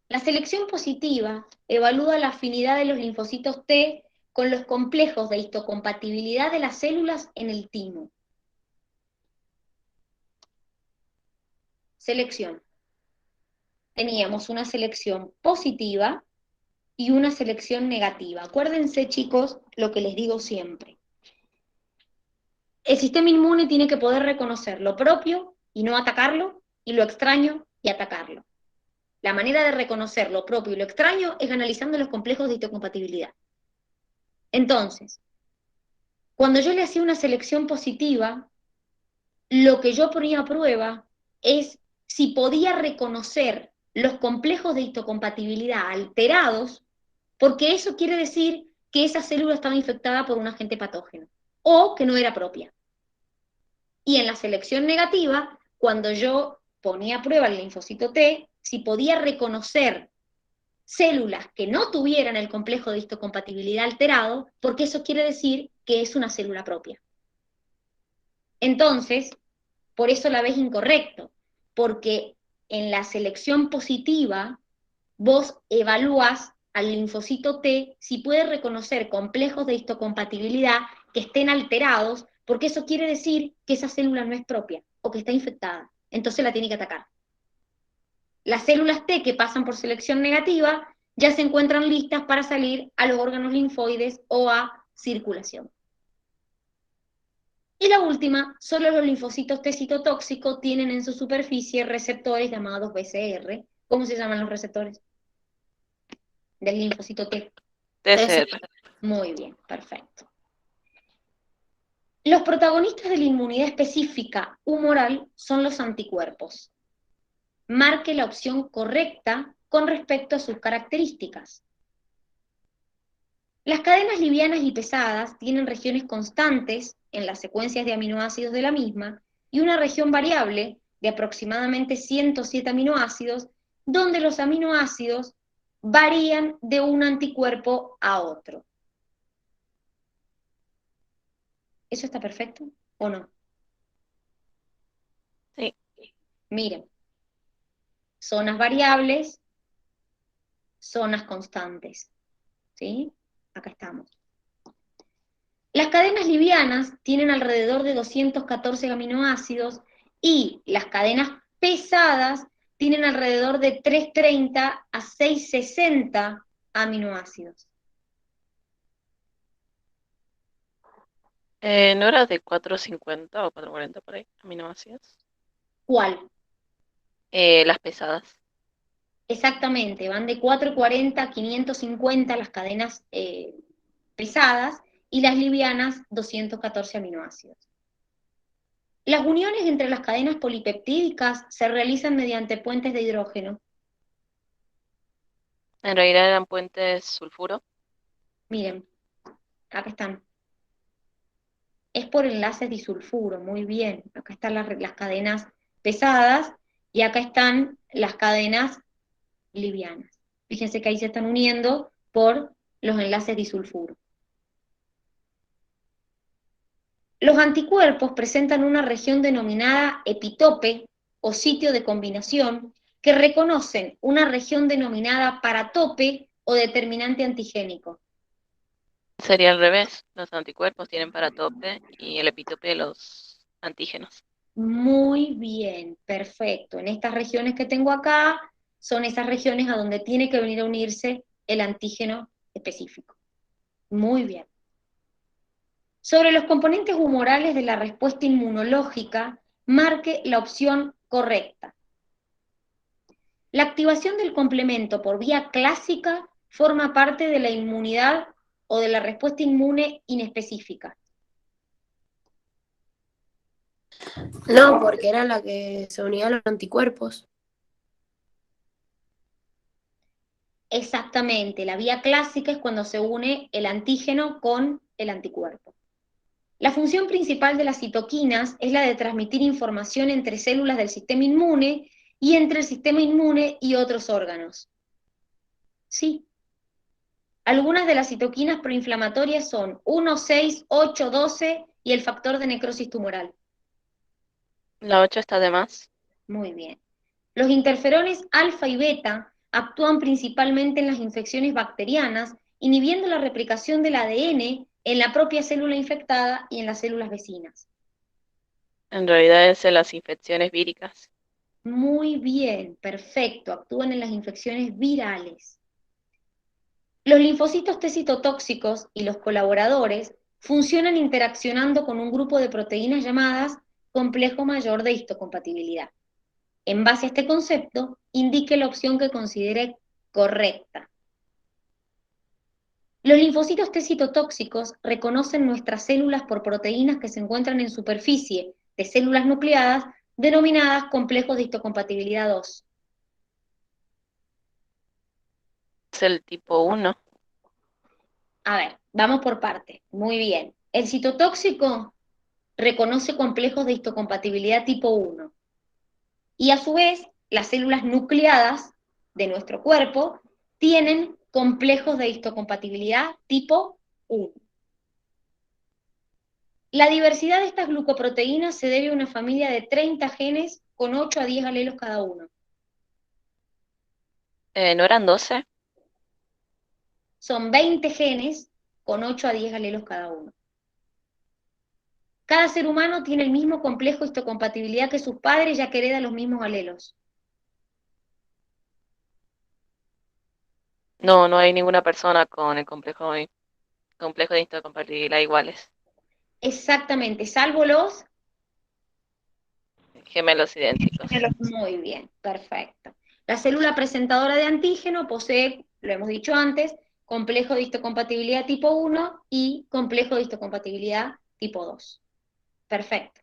La selección positiva evalúa la afinidad de los linfocitos T con los complejos de histocompatibilidad de las células en el timo. Selección. Teníamos una selección positiva y una selección negativa. Acuérdense, chicos, lo que les digo siempre. El sistema inmune tiene que poder reconocer lo propio y no atacarlo, y lo extraño y atacarlo. La manera de reconocer lo propio y lo extraño es analizando los complejos de histocompatibilidad. Entonces, cuando yo le hacía una selección positiva, lo que yo ponía a prueba es si podía reconocer los complejos de histocompatibilidad alterados, porque eso quiere decir que esa célula estaba infectada por un agente patógeno, o que no era propia. Y en la selección negativa, cuando yo ponía a prueba el linfocito T, si podía reconocer células que no tuvieran el complejo de histocompatibilidad alterado, porque eso quiere decir que es una célula propia. Entonces, por eso la ves incorrecto, porque en la selección positiva vos evalúas al linfocito T si puede reconocer complejos de histocompatibilidad que estén alterados, porque eso quiere decir que esa célula no es propia o que está infectada, entonces la tiene que atacar. Las células T que pasan por selección negativa ya se encuentran listas para salir a los órganos linfoides o a circulación. Y la última, solo los linfocitos T citotóxicos tienen en su superficie receptores llamados BCR. ¿Cómo se llaman los receptores del linfocito T? TCR. Muy bien, perfecto. Los protagonistas de la inmunidad específica humoral son los anticuerpos. Marque la opción correcta con respecto a sus características. Las cadenas livianas y pesadas tienen regiones constantes en las secuencias de aminoácidos de la misma y una región variable de aproximadamente 107 aminoácidos, donde los aminoácidos varían de un anticuerpo a otro. ¿Eso está perfecto? ¿o no? Sí. Miren, zonas variables, zonas constantes, ¿sí? Acá estamos. Las cadenas livianas tienen alrededor de 214 aminoácidos y las cadenas pesadas tienen alrededor de 330 a 660 aminoácidos. ¿No era de 450 o 440 por ahí, aminoácidos? ¿Cuál? Las pesadas. Exactamente, van de 440 a 550 las cadenas pesadas y las livianas 214 aminoácidos. Las uniones entre las cadenas polipeptídicas se realizan mediante puentes de hidrógeno. En realidad eran puentes sulfuro. Miren, acá están. Es por enlaces disulfuro, muy bien. Acá están las cadenas pesadas y acá están las cadenas livianas. Fíjense que ahí se están uniendo por los enlaces disulfuro. Los anticuerpos presentan una región denominada epitope o sitio de combinación que reconocen una región denominada paratope o determinante antigénico. Sería al revés. Los anticuerpos tienen paratope y el epitope los antígenos. Muy bien, perfecto. En estas regiones que tengo acá son esas regiones a donde tiene que venir a unirse el antígeno específico. Muy bien. Sobre los componentes humorales de la respuesta inmunológica, marque la opción correcta. La activación del complemento por vía clásica forma parte de la inmunidad o de la respuesta inmune inespecífica. No, porque era la que se unía a los anticuerpos. Exactamente, la vía clásica es cuando se une el antígeno con el anticuerpo. La función principal de las citoquinas es la de transmitir información entre células del sistema inmune y entre el sistema inmune y otros órganos. Sí. Algunas de las citoquinas proinflamatorias son 1, 6, 8, 12 y el factor de necrosis tumoral. La 8 está de más. Muy bien. Los interferones alfa y beta actúan principalmente en las infecciones bacterianas, inhibiendo la replicación del ADN en la propia célula infectada y en las células vecinas. En realidad es en las infecciones víricas. Muy bien, perfecto, actúan en las infecciones virales. Los linfocitos T citotóxicos y los colaboradores funcionan interaccionando con un grupo de proteínas llamadas complejo mayor de histocompatibilidad. En base a este concepto, indique la opción que considere correcta. Los linfocitos T citotóxicos reconocen nuestras células por proteínas que se encuentran en superficie de células nucleadas denominadas complejos de histocompatibilidad 2. Es el tipo 1. A ver, vamos por partes. Muy bien. El citotóxico reconoce complejos de histocompatibilidad tipo 1. Y a su vez, las células nucleadas de nuestro cuerpo tienen complejos de histocompatibilidad tipo 1. La diversidad de estas glucoproteínas se debe a una familia de 30 genes con 8 a 10 alelos cada uno. ¿No eran 12? Son 20 genes con 8 a 10 alelos cada uno. Cada ser humano tiene el mismo complejo histocompatibilidad que sus padres, ya que hereda los mismos alelos. No, no hay ninguna persona con el complejo de histocompatibilidad iguales. Exactamente, salvo los... Gemelos idénticos. Muy bien, perfecto. La célula presentadora de antígeno posee, lo hemos dicho antes, complejo de histocompatibilidad tipo 1 y complejo de histocompatibilidad tipo 2. Perfecto.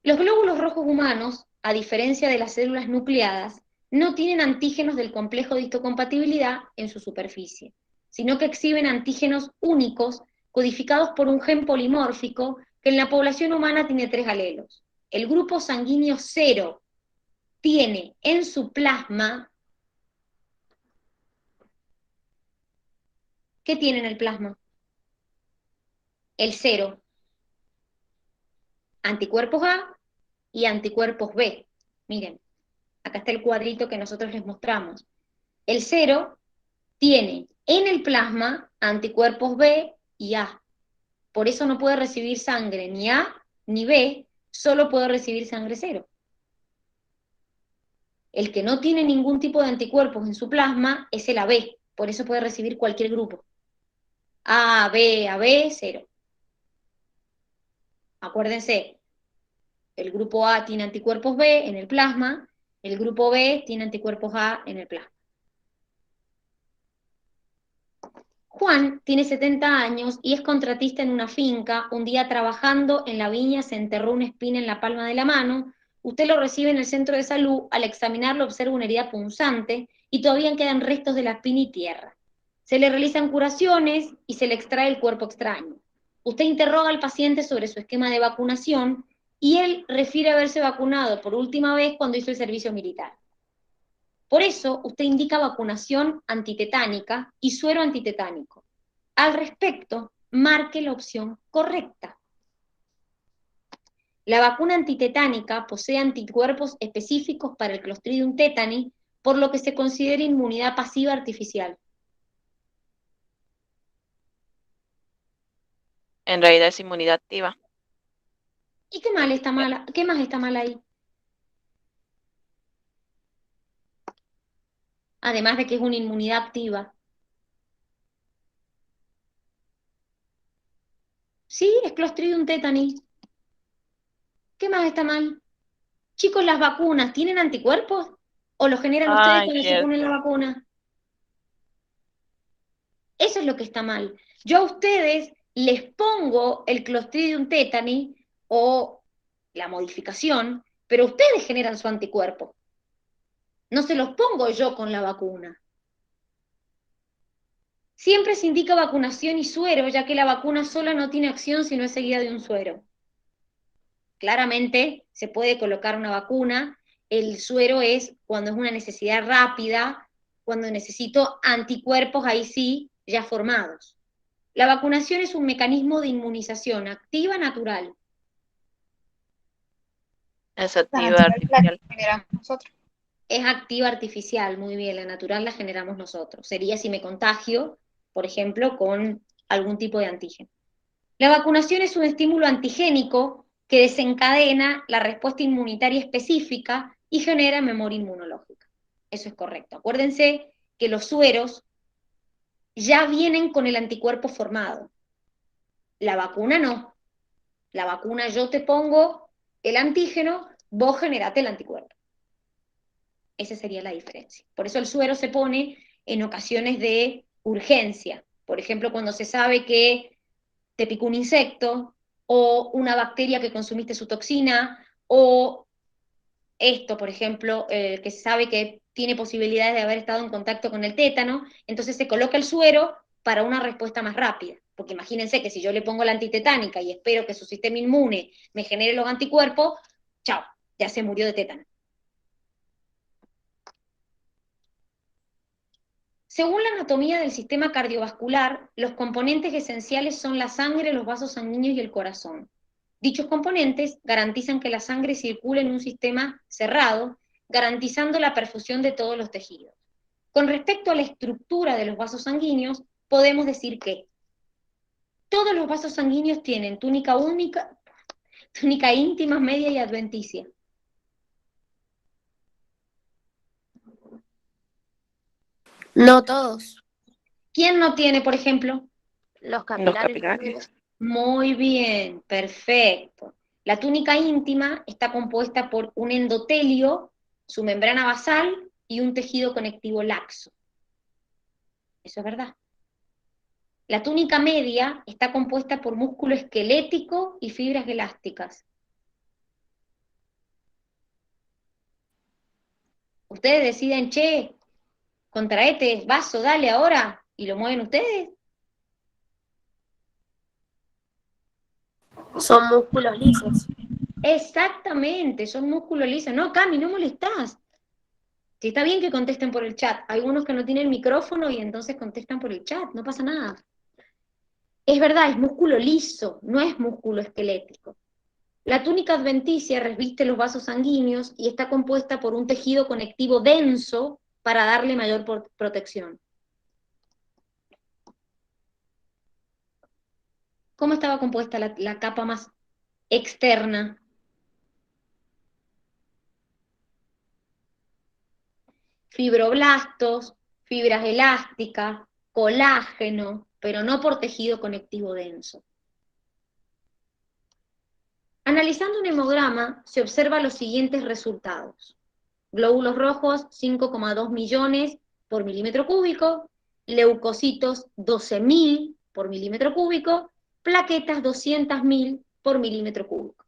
Los glóbulos rojos humanos, a diferencia de las células nucleadas, no tienen antígenos del complejo de histocompatibilidad en su superficie, sino que exhiben antígenos únicos codificados por un gen polimórfico que en la población humana tiene 3 alelos. El grupo sanguíneo 0 tiene en su plasma, ¿qué tiene en el plasma? El 0. anticuerpos A y anticuerpos B. Miren, acá está el cuadrito que nosotros les mostramos. El 0 tiene en el plasma anticuerpos B y A. Por eso no puede recibir sangre ni A ni B, solo puede recibir sangre 0. El que no tiene ningún tipo de anticuerpos en su plasma es el AB, por eso puede recibir cualquier grupo. A, B, 0. Acuérdense, el grupo A tiene anticuerpos B en el plasma, el grupo B tiene anticuerpos A en el plasma. Juan tiene 70 años y es contratista en una finca. Un día trabajando en la viña se enterró una espina en la palma de la mano. Usted lo recibe en el centro de salud. Al examinarlo observa una herida punzante y todavía quedan restos de la espina y tierra. Se le realizan curaciones y se le extrae el cuerpo extraño. Usted interroga al paciente sobre su esquema de vacunación y él refiere haberse vacunado por última vez cuando hizo el servicio militar. Por eso, usted indica vacunación antitetánica y suero antitetánico. Al respecto, marque la opción correcta. La vacuna antitetánica posee anticuerpos específicos para el Clostridium tetani, por lo que se considera inmunidad pasiva artificial. En realidad es inmunidad activa. ¿Y qué más está mal ahí? Además de que es una inmunidad activa. Sí, es Clostridium tetani. ¿Qué más está mal? Chicos, ¿las vacunas tienen anticuerpos? ¿O los generan ustedes cuando se ponen la vacuna? Eso es lo que está mal. Yo a ustedes les pongo el Clostridium tetani o la modificación, pero ustedes generan su anticuerpo. No se los pongo yo con la vacuna. Siempre se indica vacunación y suero, ya que la vacuna sola no tiene acción si no es seguida de un suero. Claramente se puede colocar una vacuna, el suero es cuando es una necesidad rápida, cuando necesito anticuerpos, ahí sí, ya formados. La vacunación es un mecanismo de inmunización activa natural. Es activa artificial. Es activa artificial, muy bien, la natural la generamos nosotros. Sería si me contagio, por ejemplo, con algún tipo de antígeno. La vacunación es un estímulo antigénico que desencadena la respuesta inmunitaria específica y genera memoria inmunológica. Eso es correcto. Acuérdense que los sueros ya vienen con el anticuerpo formado. La vacuna no. La vacuna yo te pongo el antígeno, vos generate el anticuerpo. Esa sería la diferencia. Por eso el suero se pone en ocasiones de urgencia. Por ejemplo, cuando se sabe que te picó un insecto, o una bacteria que consumiste su toxina, o esto, por ejemplo, que se sabe que tiene posibilidades de haber estado en contacto con el tétano, entonces se coloca el suero para una respuesta más rápida. Porque imagínense que si yo le pongo la antitetánica y espero que su sistema inmune me genere los anticuerpos, chao, ya se murió de tétano. Según la anatomía del sistema cardiovascular, los componentes esenciales son la sangre, los vasos sanguíneos y el corazón. Dichos componentes garantizan que la sangre circule en un sistema cerrado, garantizando la perfusión de todos los tejidos. Con respecto a la estructura de los vasos sanguíneos, podemos decir que todos los vasos sanguíneos tienen túnica única, túnica íntima, media y adventicia. No todos. ¿Quién no tiene, por ejemplo? Los capilares. Los capilares. Muy bien, perfecto. La túnica íntima está compuesta por un endotelio, su membrana basal y un tejido conectivo laxo. Eso es verdad. La túnica media está compuesta por músculo esquelético y fibras elásticas. Ustedes deciden, che, contraete, vaso, dale ahora, y lo mueven ustedes. Son músculos lisos. Exactamente, son músculos lisos. No, Cami, no molestás. Si está bien que contesten por el chat. Hay algunos que no tienen micrófono y entonces contestan por el chat, no pasa nada. Es verdad, es músculo liso, no es músculo esquelético. La túnica adventicia reviste los vasos sanguíneos y está compuesta por un tejido conectivo denso para darle mayor protección. ¿Cómo estaba compuesta la capa más externa? Fibroblastos, fibras elásticas, colágeno, pero no por tejido conectivo denso. Analizando un hemograma, se observan los siguientes resultados. Glóbulos rojos, 5,2 millones por milímetro cúbico, leucocitos, 12.000 por milímetro cúbico, plaquetas, 200.000 por milímetro cúbico.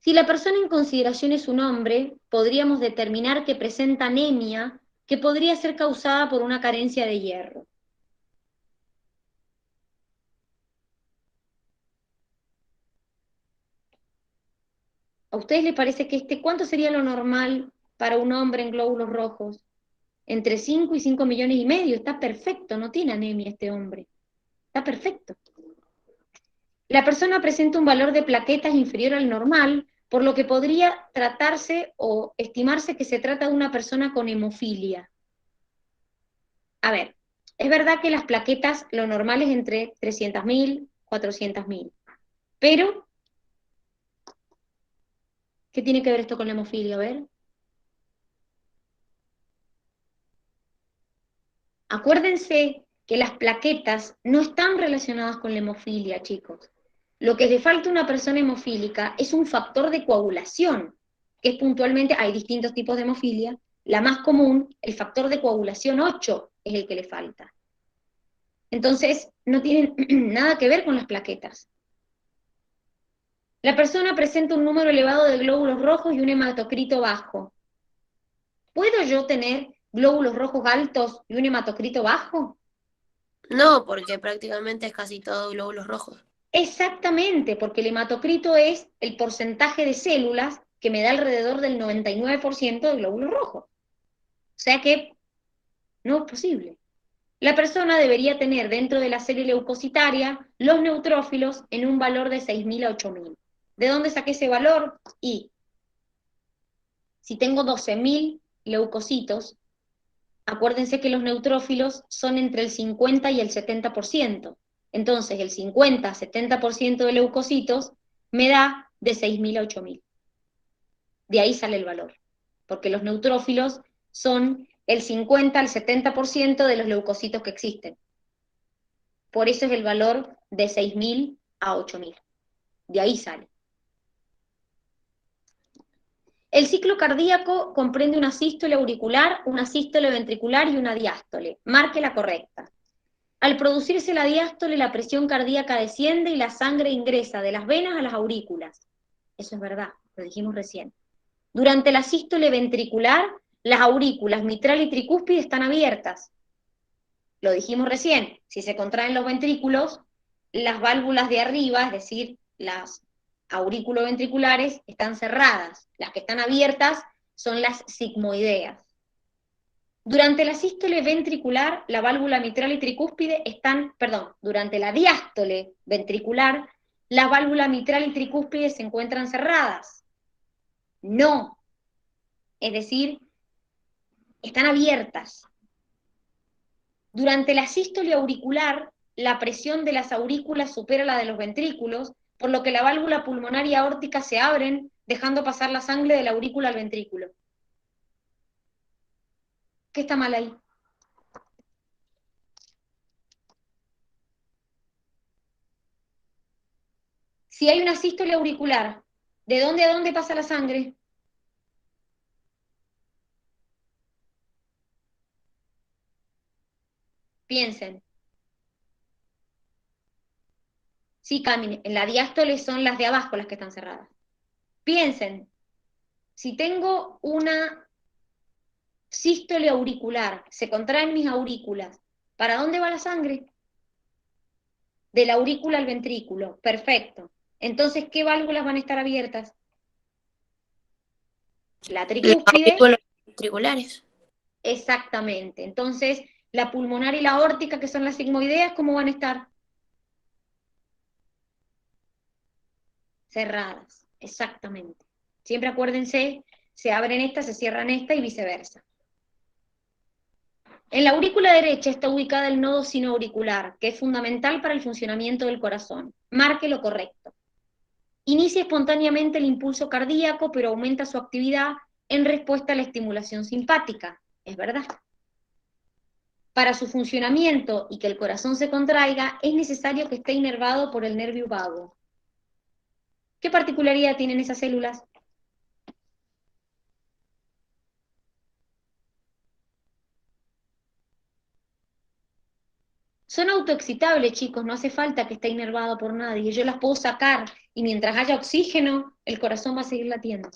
Si la persona en consideración es un hombre, podríamos determinar que presenta anemia que podría ser causada por una carencia de hierro. ¿A ustedes les parece que cuánto sería lo normal para un hombre en glóbulos rojos? Entre 5 y 5 millones y medio, está perfecto, no tiene anemia este hombre. Está perfecto. La persona presenta un valor de plaquetas inferior al normal, por lo que podría tratarse o estimarse que se trata de una persona con hemofilia. A ver, es verdad que las plaquetas, lo normal es entre 300.000, 400.000, pero ¿qué tiene que ver esto con la hemofilia? A ver. Acuérdense que las plaquetas no están relacionadas con la hemofilia, chicos. Lo que le falta a una persona hemofílica es un factor de coagulación, que es puntualmente, hay distintos tipos de hemofilia, la más común, el factor de coagulación 8 es el que le falta. Entonces, no tienen nada que ver con las plaquetas. La persona presenta un número elevado de glóbulos rojos y un hematocrito bajo. ¿Puedo yo tener glóbulos rojos altos y un hematocrito bajo? No, porque prácticamente es casi todo glóbulos rojos. Exactamente, porque el hematocrito es el porcentaje de células que me da alrededor del 99% de glóbulos rojos. O sea que no es posible. La persona debería tener dentro de la célula leucocitaria los neutrófilos en un valor de 6.000 a 8.000. ¿De dónde saqué ese valor? Y si tengo 12.000 leucocitos, acuérdense que los neutrófilos son entre el 50 y el 70%. Entonces, el 50-70% de leucocitos me da de 6.000 a 8.000. De ahí sale el valor, porque los neutrófilos son el 50 al 70% de los leucocitos que existen. Por eso es el valor de 6.000 a 8.000. De ahí sale. El ciclo cardíaco comprende una sístole auricular, una sístole ventricular y una diástole. Marque la correcta. Al producirse la diástole, la presión cardíaca desciende y la sangre ingresa de las venas a las aurículas. Eso es verdad, lo dijimos recién. Durante la sístole ventricular, las aurículas mitral y tricúspide están abiertas. Lo dijimos recién, si se contraen los ventrículos, las válvulas de arriba, es decir, las aurículo-ventriculares, están cerradas. Las que están abiertas son las sigmoideas. Durante la sístole ventricular, la válvula mitral y tricúspide durante la diástole ventricular, la válvula mitral y tricúspide se encuentran cerradas. No. Es decir, están abiertas. Durante la sístole auricular, la presión de las aurículas supera la de los ventrículos, por lo que la válvula pulmonar y aórtica se abren, dejando pasar la sangre de la aurícula al ventrículo. ¿Qué está mal ahí? Si hay una sístole auricular, ¿de dónde a dónde pasa la sangre? Piensen. Sí, caminen. En la diástole son las de abajo las que están cerradas. Piensen. Si tengo una sístole auricular, se contraen mis aurículas, ¿para dónde va la sangre? De la aurícula al ventrículo. Perfecto. Entonces, ¿qué válvulas van a estar abiertas? La tricúspide. Los ventriculares. Exactamente. Entonces, la pulmonar y la aórtica, que son las sigmoideas, ¿cómo van a estar? cerradas, exactamente. Siempre acuérdense, se abren estas, se cierran esta y viceversa. En la aurícula derecha está ubicada el nodo sinoauricular, que es fundamental para el funcionamiento del corazón. Marque lo correcto. Inicia espontáneamente el impulso cardíaco, pero aumenta su actividad en respuesta a la estimulación simpática. ¿Es verdad? Para su funcionamiento y que el corazón se contraiga, es necesario que esté inervado por el nervio vago. ¿Qué particularidad tienen esas células? Son autoexcitables, chicos, no hace falta que esté inervado por nadie. Yo las puedo sacar y mientras haya oxígeno, el corazón va a seguir latiendo.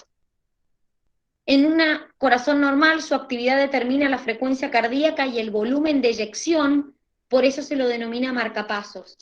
En un corazón normal, su actividad determina la frecuencia cardíaca y el volumen de eyección, por eso se lo denomina marcapasos.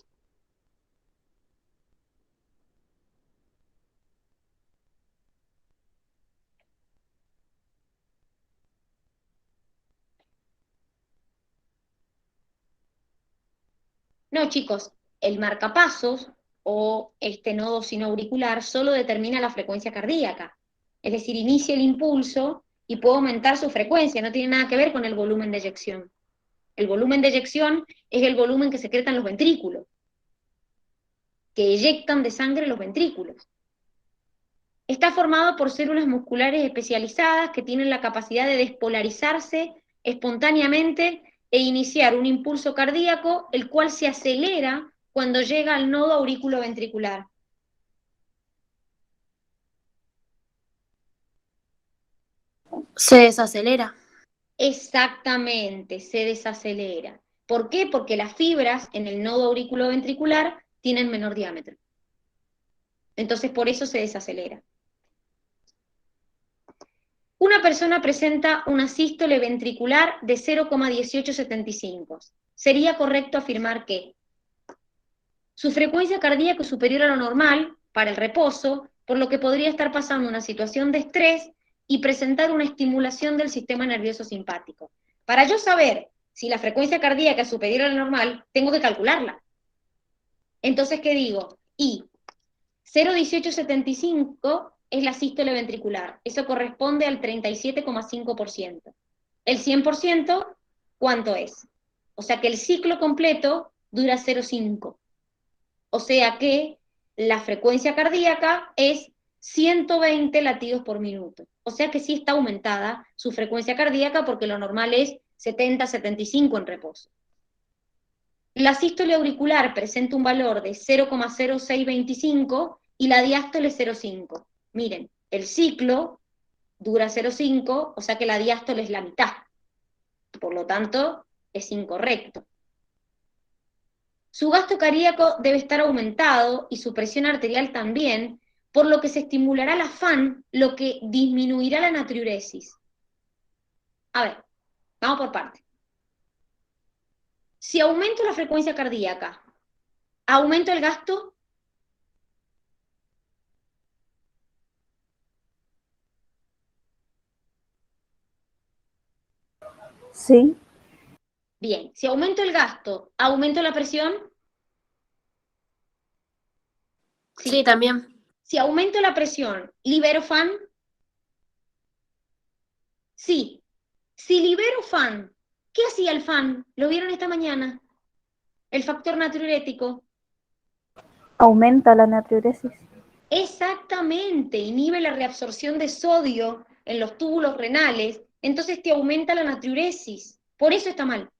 No, chicos, el marcapasos o este nodo sinoauricular solo determina la frecuencia cardíaca. Es decir, inicia el impulso y puede aumentar su frecuencia, no tiene nada que ver con el volumen de eyección. El volumen de eyección es el volumen que secretan los ventrículos, que eyectan de sangre los ventrículos. Está formado por células musculares especializadas que tienen la capacidad de despolarizarse espontáneamente e iniciar un impulso cardíaco, el cual se acelera cuando llega al nodo auriculoventricular. Se desacelera. Exactamente, se desacelera. ¿Por qué? Porque las fibras en el nodo auriculoventricular tienen menor diámetro. Entonces por eso se desacelera. Una persona presenta una sístole ventricular de 0,1875. Sería correcto afirmar que su frecuencia cardíaca es superior a lo normal para el reposo, por lo que podría estar pasando una situación de estrés y presentar una estimulación del sistema nervioso simpático. Para yo saber si la frecuencia cardíaca es superior a lo normal, tengo que calcularla. Entonces, ¿qué digo? Y 0,1875 es la sístole ventricular. Eso corresponde al 37,5%. El 100%, ¿cuánto es? O sea que el ciclo completo dura 0,5. O sea que la frecuencia cardíaca es 120 latidos por minuto. O sea que sí está aumentada su frecuencia cardíaca porque lo normal es 70, 75 en reposo. La sístole auricular presenta un valor de 0,0625 y la diástole 0,5. Miren, el ciclo dura 0,5, o sea que la diástole es la mitad. Por lo tanto, es incorrecto. Su gasto cardíaco debe estar aumentado y su presión arterial también, por lo que se estimulará la FAN, lo que disminuirá la natriuresis. A ver, vamos por partes. Si aumento la frecuencia cardíaca, ¿aumento el gasto? Sí, Bien, si aumento el gasto, ¿aumento la presión? Sí, también. Si aumento la presión, ¿libero FAN? Sí. Si libero FAN, ¿qué hacía el FAN? ¿Lo vieron esta mañana? El factor natriurético. aumenta la natriuresis. Exactamente, inhibe la reabsorción de sodio en los túbulos renales, entonces te aumenta la natriuresis. Por eso está mal.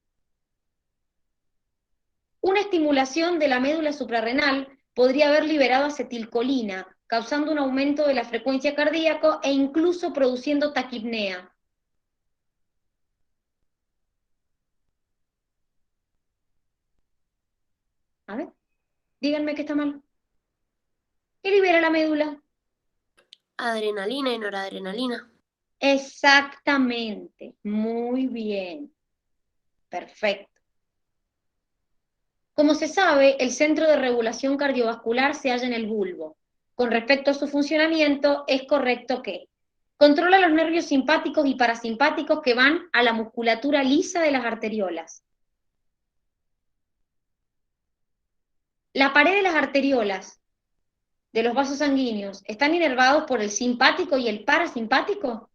Una estimulación de la médula suprarrenal podría haber liberado acetilcolina, causando un aumento de la frecuencia cardíaca e incluso produciendo taquipnea. A ver, díganme que está mal. ¿Qué libera la médula? Adrenalina y noradrenalina. Exactamente, muy bien. Perfecto. Como se sabe, el centro de regulación cardiovascular se halla en el bulbo. Con respecto a su funcionamiento, es correcto que controla los nervios simpáticos y parasimpáticos que van a la musculatura lisa de las arteriolas. La pared de las arteriolas de los vasos sanguíneos están inervados por el simpático y el parasimpático?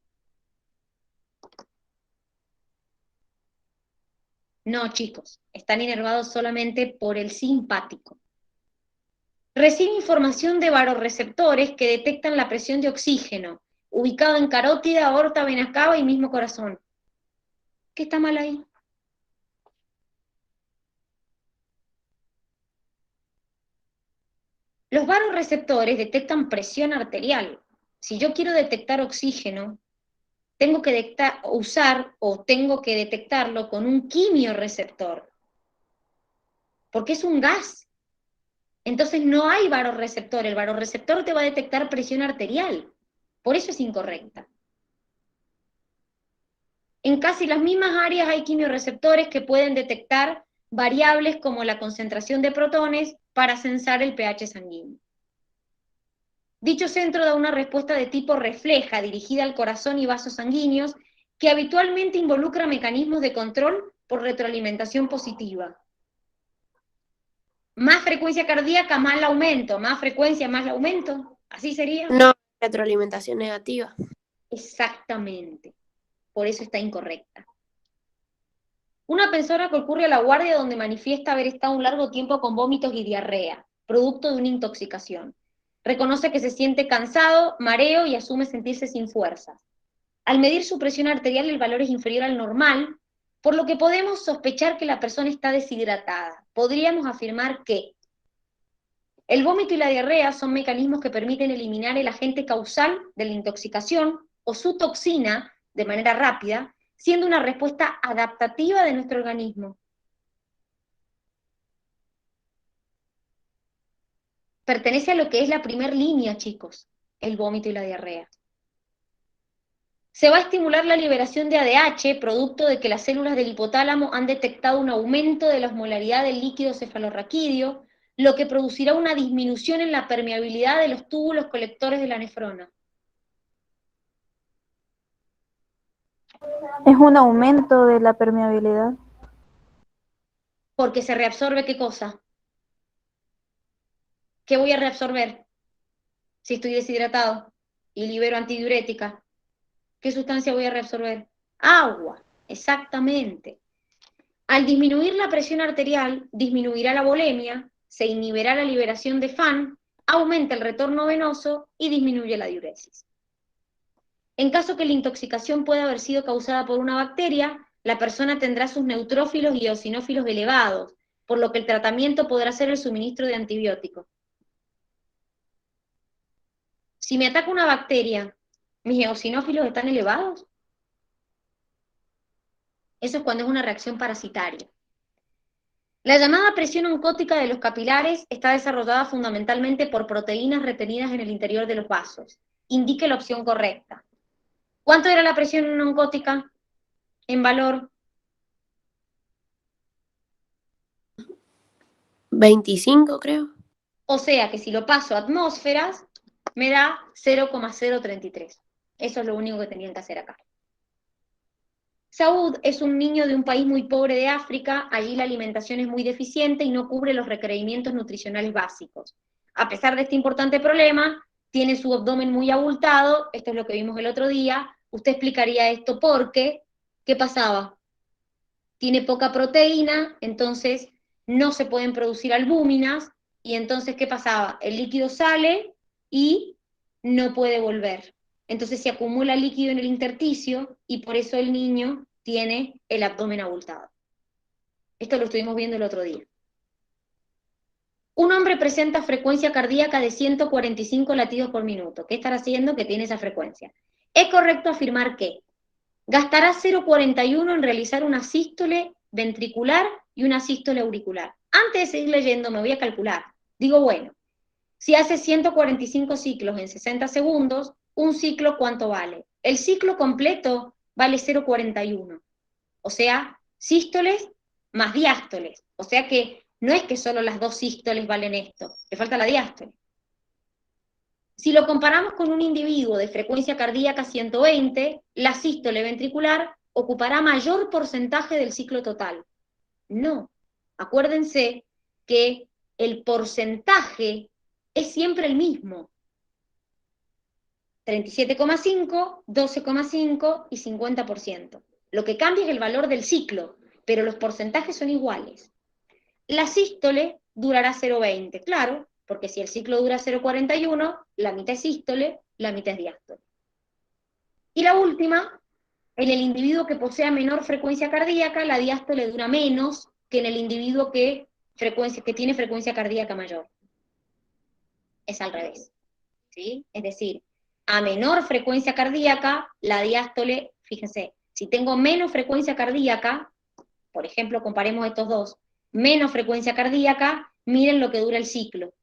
No, chicos, están inervados solamente por el simpático. Recibe información de varoreceptores que detectan la presión de oxígeno, ubicado en carótida, aorta, vena cava y mismo corazón. ¿Qué está mal ahí? Los varoreceptores detectan presión arterial. Si yo quiero detectar oxígeno, tengo que tengo que detectarlo con un quimioreceptor, porque es un gas. Entonces no hay varoreceptor, el varoreceptor te va a detectar presión arterial, por eso es incorrecta. En casi las mismas áreas hay quimioreceptores que pueden detectar variables como la concentración de protones para censar el pH sanguíneo. Dicho centro da una respuesta de tipo refleja, dirigida al corazón y vasos sanguíneos, que habitualmente involucra mecanismos de control por retroalimentación positiva. Más frecuencia cardíaca, más el aumento, más frecuencia, más el aumento. ¿Así sería? No, retroalimentación negativa. Exactamente. Por eso está incorrecta. Una persona que ocurre a la guardia donde manifiesta haber estado un largo tiempo con vómitos y diarrea, producto de una intoxicación. Reconoce que se siente cansado, mareo y asume sentirse sin fuerzas. Al medir su presión arterial, el valor es inferior al normal, por lo que podemos sospechar que la persona está deshidratada. Podríamos afirmar que el vómito y la diarrea son mecanismos que permiten eliminar el agente causal de la intoxicación o su toxina de manera rápida, siendo una respuesta adaptativa de nuestro organismo. Pertenece a lo que es la primera línea, chicos, el vómito y la diarrea. Se va a estimular la liberación de ADH, producto de que las células del hipotálamo han detectado un aumento de la osmolaridad del líquido cefalorraquídeo, lo que producirá una disminución en la permeabilidad de los túbulos colectores de la nefrona. Es un aumento de la permeabilidad. Porque se reabsorbe, ¿qué cosa? ¿Qué voy a reabsorber si estoy deshidratado y libero antidiurética? ¿Qué sustancia voy a reabsorber? Agua, exactamente. Al disminuir la presión arterial, disminuirá la volemia, se inhibirá la liberación de FAN, aumenta el retorno venoso y disminuye la diuresis. En caso que la intoxicación pueda haber sido causada por una bacteria, la persona tendrá sus neutrófilos y eosinófilos elevados, por lo que el tratamiento podrá ser el suministro de antibióticos. Si me ataca una bacteria, ¿mis eosinófilos están elevados? Eso es cuando es una reacción parasitaria. La llamada presión oncótica de los capilares está desarrollada fundamentalmente por proteínas retenidas en el interior de los vasos. Indique la opción correcta. ¿Cuánto era la presión oncótica en valor? 25, creo. O sea que si lo paso a atmósferas, me da 0,033. Eso es lo único que tenían que hacer acá. Saúd es un niño de un país muy pobre de África, allí la alimentación es muy deficiente y no cubre los requerimientos nutricionales básicos. A pesar de este importante problema, tiene su abdomen muy abultado, esto es lo que vimos el otro día, usted explicaría esto porque, ¿qué pasaba? Tiene poca proteína, entonces no se pueden producir albúminas, y entonces, ¿qué pasaba? El líquido sale y no puede volver. Entonces se acumula líquido en el intersticio y por eso el niño tiene el abdomen abultado. Esto lo estuvimos viendo el otro día. Un hombre presenta frecuencia cardíaca de 145 latidos por minuto. ¿Qué estará haciendo que tiene esa frecuencia? Es correcto afirmar que gastará 0,41 en realizar una sístole ventricular y una sístole auricular. Antes de seguir leyendo me voy a calcular. Digo, bueno, si hace 145 ciclos en 60 segundos, un ciclo, ¿cuánto vale? El ciclo completo vale 0,41. O sea, sístoles más diástoles. O sea que no es que solo las dos sístoles valen esto, le falta la diástole. Si lo comparamos con un individuo de frecuencia cardíaca 120, la sístole ventricular ocupará mayor porcentaje del ciclo total. No, acuérdense que el porcentaje es siempre el mismo. 37,5, 12,5 y 50%. Lo que cambia es el valor del ciclo, pero los porcentajes son iguales. La sístole durará 0,20, claro, porque si el ciclo dura 0,41, la mitad es sístole, la mitad es diástole. Y la última, en el individuo que posea menor frecuencia cardíaca, la diástole dura menos que en el individuo que tiene frecuencia cardíaca mayor. Es al revés, ¿sí? Es decir, a menor frecuencia cardíaca, la diástole, fíjense, si tengo menos frecuencia cardíaca, por ejemplo, comparemos estos dos, menos frecuencia cardíaca, miren lo que dura el ciclo.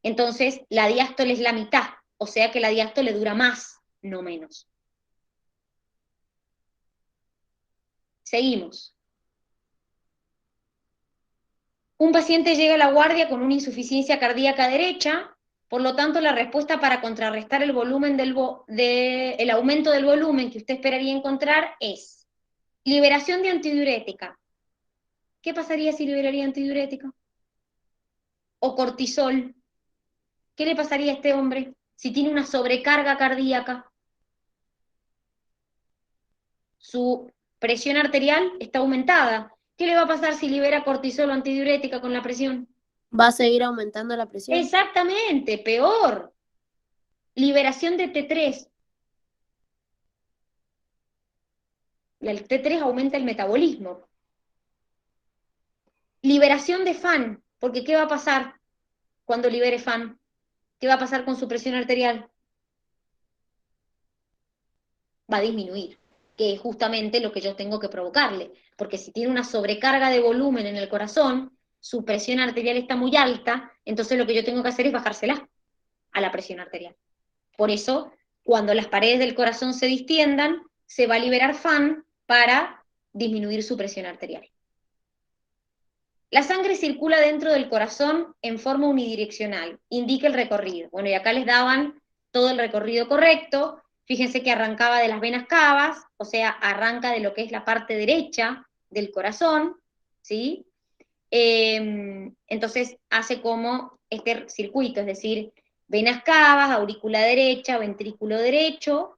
Entonces, la diástole es la mitad, o sea que la diástole dura más, no menos. Seguimos. Un paciente llega a la guardia con una insuficiencia cardíaca derecha, por lo tanto la respuesta para contrarrestar el volumen el aumento del volumen que usted esperaría encontrar es liberación de antidiurética. ¿Qué pasaría si liberaría antidiurética? O cortisol. ¿Qué le pasaría a este hombre si tiene una sobrecarga cardíaca? Su presión arterial está aumentada. ¿Qué le va a pasar si libera cortisol o antidiurética con la presión? Va a seguir aumentando la presión. Exactamente, peor. Liberación de T3. El T3 aumenta el metabolismo. Liberación de FAN, porque ¿qué va a pasar cuando libere FAN? ¿Qué va a pasar con su presión arterial? Va a disminuir, que es justamente lo que yo tengo que provocarle, porque si tiene una sobrecarga de volumen en el corazón, su presión arterial está muy alta, entonces lo que yo tengo que hacer es bajársela a la presión arterial. Por eso, cuando las paredes del corazón se distiendan, se va a liberar FAN para disminuir su presión arterial. La sangre circula dentro del corazón en forma unidireccional, indica el recorrido. Bueno, y acá les daban todo el recorrido correcto. Fíjense que arrancaba de las venas cavas, o sea, arranca de lo que es la parte derecha del corazón, ¿sí? Entonces hace como este circuito, es decir, venas cavas, aurícula derecha, ventrículo derecho,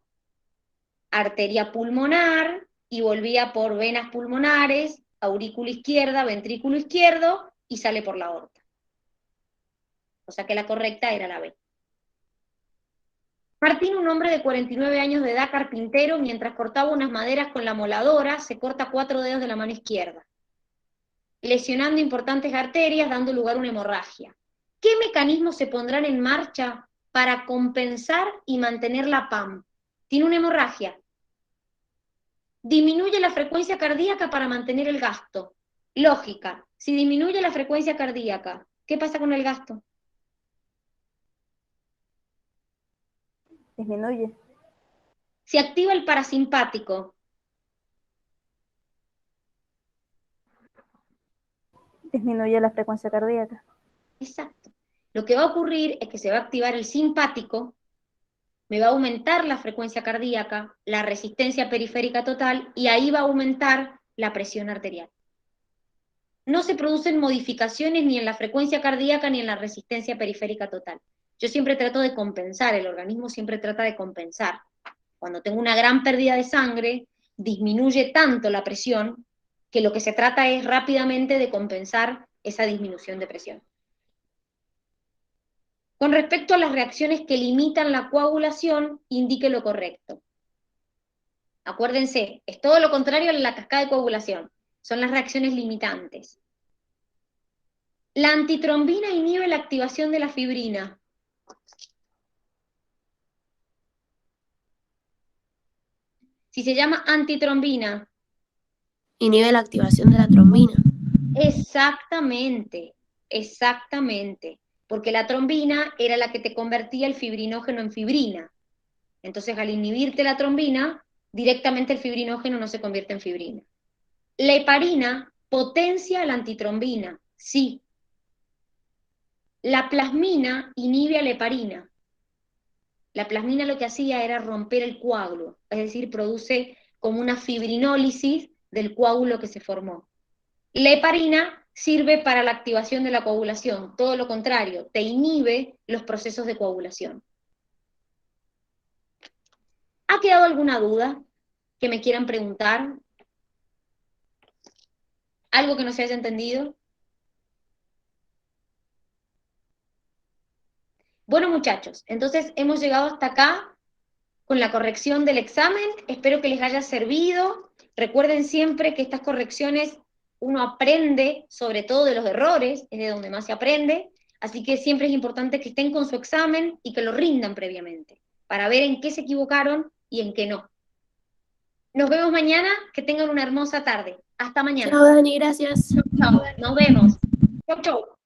arteria pulmonar, y volvía por venas pulmonares, aurícula izquierda, ventrículo izquierdo, y sale por la aorta. O sea que la correcta era la B. Martín, un hombre de 49 años de edad, carpintero, mientras cortaba unas maderas con la moladora, se corta 4 dedos de la mano izquierda, lesionando importantes arterias, dando lugar a una hemorragia. ¿Qué mecanismos se pondrán en marcha para compensar y mantener la PAM? Tiene una hemorragia. Disminuye la frecuencia cardíaca para mantener el gasto. Lógica, si disminuye la frecuencia cardíaca, ¿qué pasa con el gasto? Disminuye. Se activa el parasimpático. Disminuye la frecuencia cardíaca. Exacto. Lo que va a ocurrir es que se va a activar el simpático, me va a aumentar la frecuencia cardíaca, la resistencia periférica total, y ahí va a aumentar la presión arterial. No se producen modificaciones ni en la frecuencia cardíaca ni en la resistencia periférica total. Yo siempre trato de compensar, el organismo siempre trata de compensar. Cuando tengo una gran pérdida de sangre, disminuye tanto la presión que lo que se trata es rápidamente de compensar esa disminución de presión. Con respecto a las reacciones que limitan la coagulación, indique lo correcto. Acuérdense, es todo lo contrario a la cascada de coagulación. Son las reacciones limitantes. La antitrombina inhibe la activación de la fibrina. Si se llama antitrombina. Inhibe la activación de la trombina. Exactamente, exactamente. Porque la trombina era la que te convertía el fibrinógeno en fibrina. Entonces, al inhibirte la trombina, directamente el fibrinógeno no se convierte en fibrina. La heparina potencia la antitrombina, sí. La plasmina inhibe a la heparina. La plasmina lo que hacía era romper el coágulo, es decir, produce como una fibrinólisis del coágulo que se formó. La heparina sirve para la activación de la coagulación, todo lo contrario, te inhibe los procesos de coagulación. ¿Ha quedado alguna duda que me quieran preguntar? ¿Algo que no se haya entendido? Bueno, muchachos, entonces hemos llegado hasta acá con la corrección del examen. Espero que les haya servido. Recuerden siempre que estas correcciones uno aprende sobre todo de los errores, es de donde más se aprende, así que siempre es importante que estén con su examen y que lo rindan previamente, para ver en qué se equivocaron y en qué no. Nos vemos mañana, que tengan una hermosa tarde. Hasta mañana. Chao, Dani, gracias. Chao, nos vemos. Chau, chau.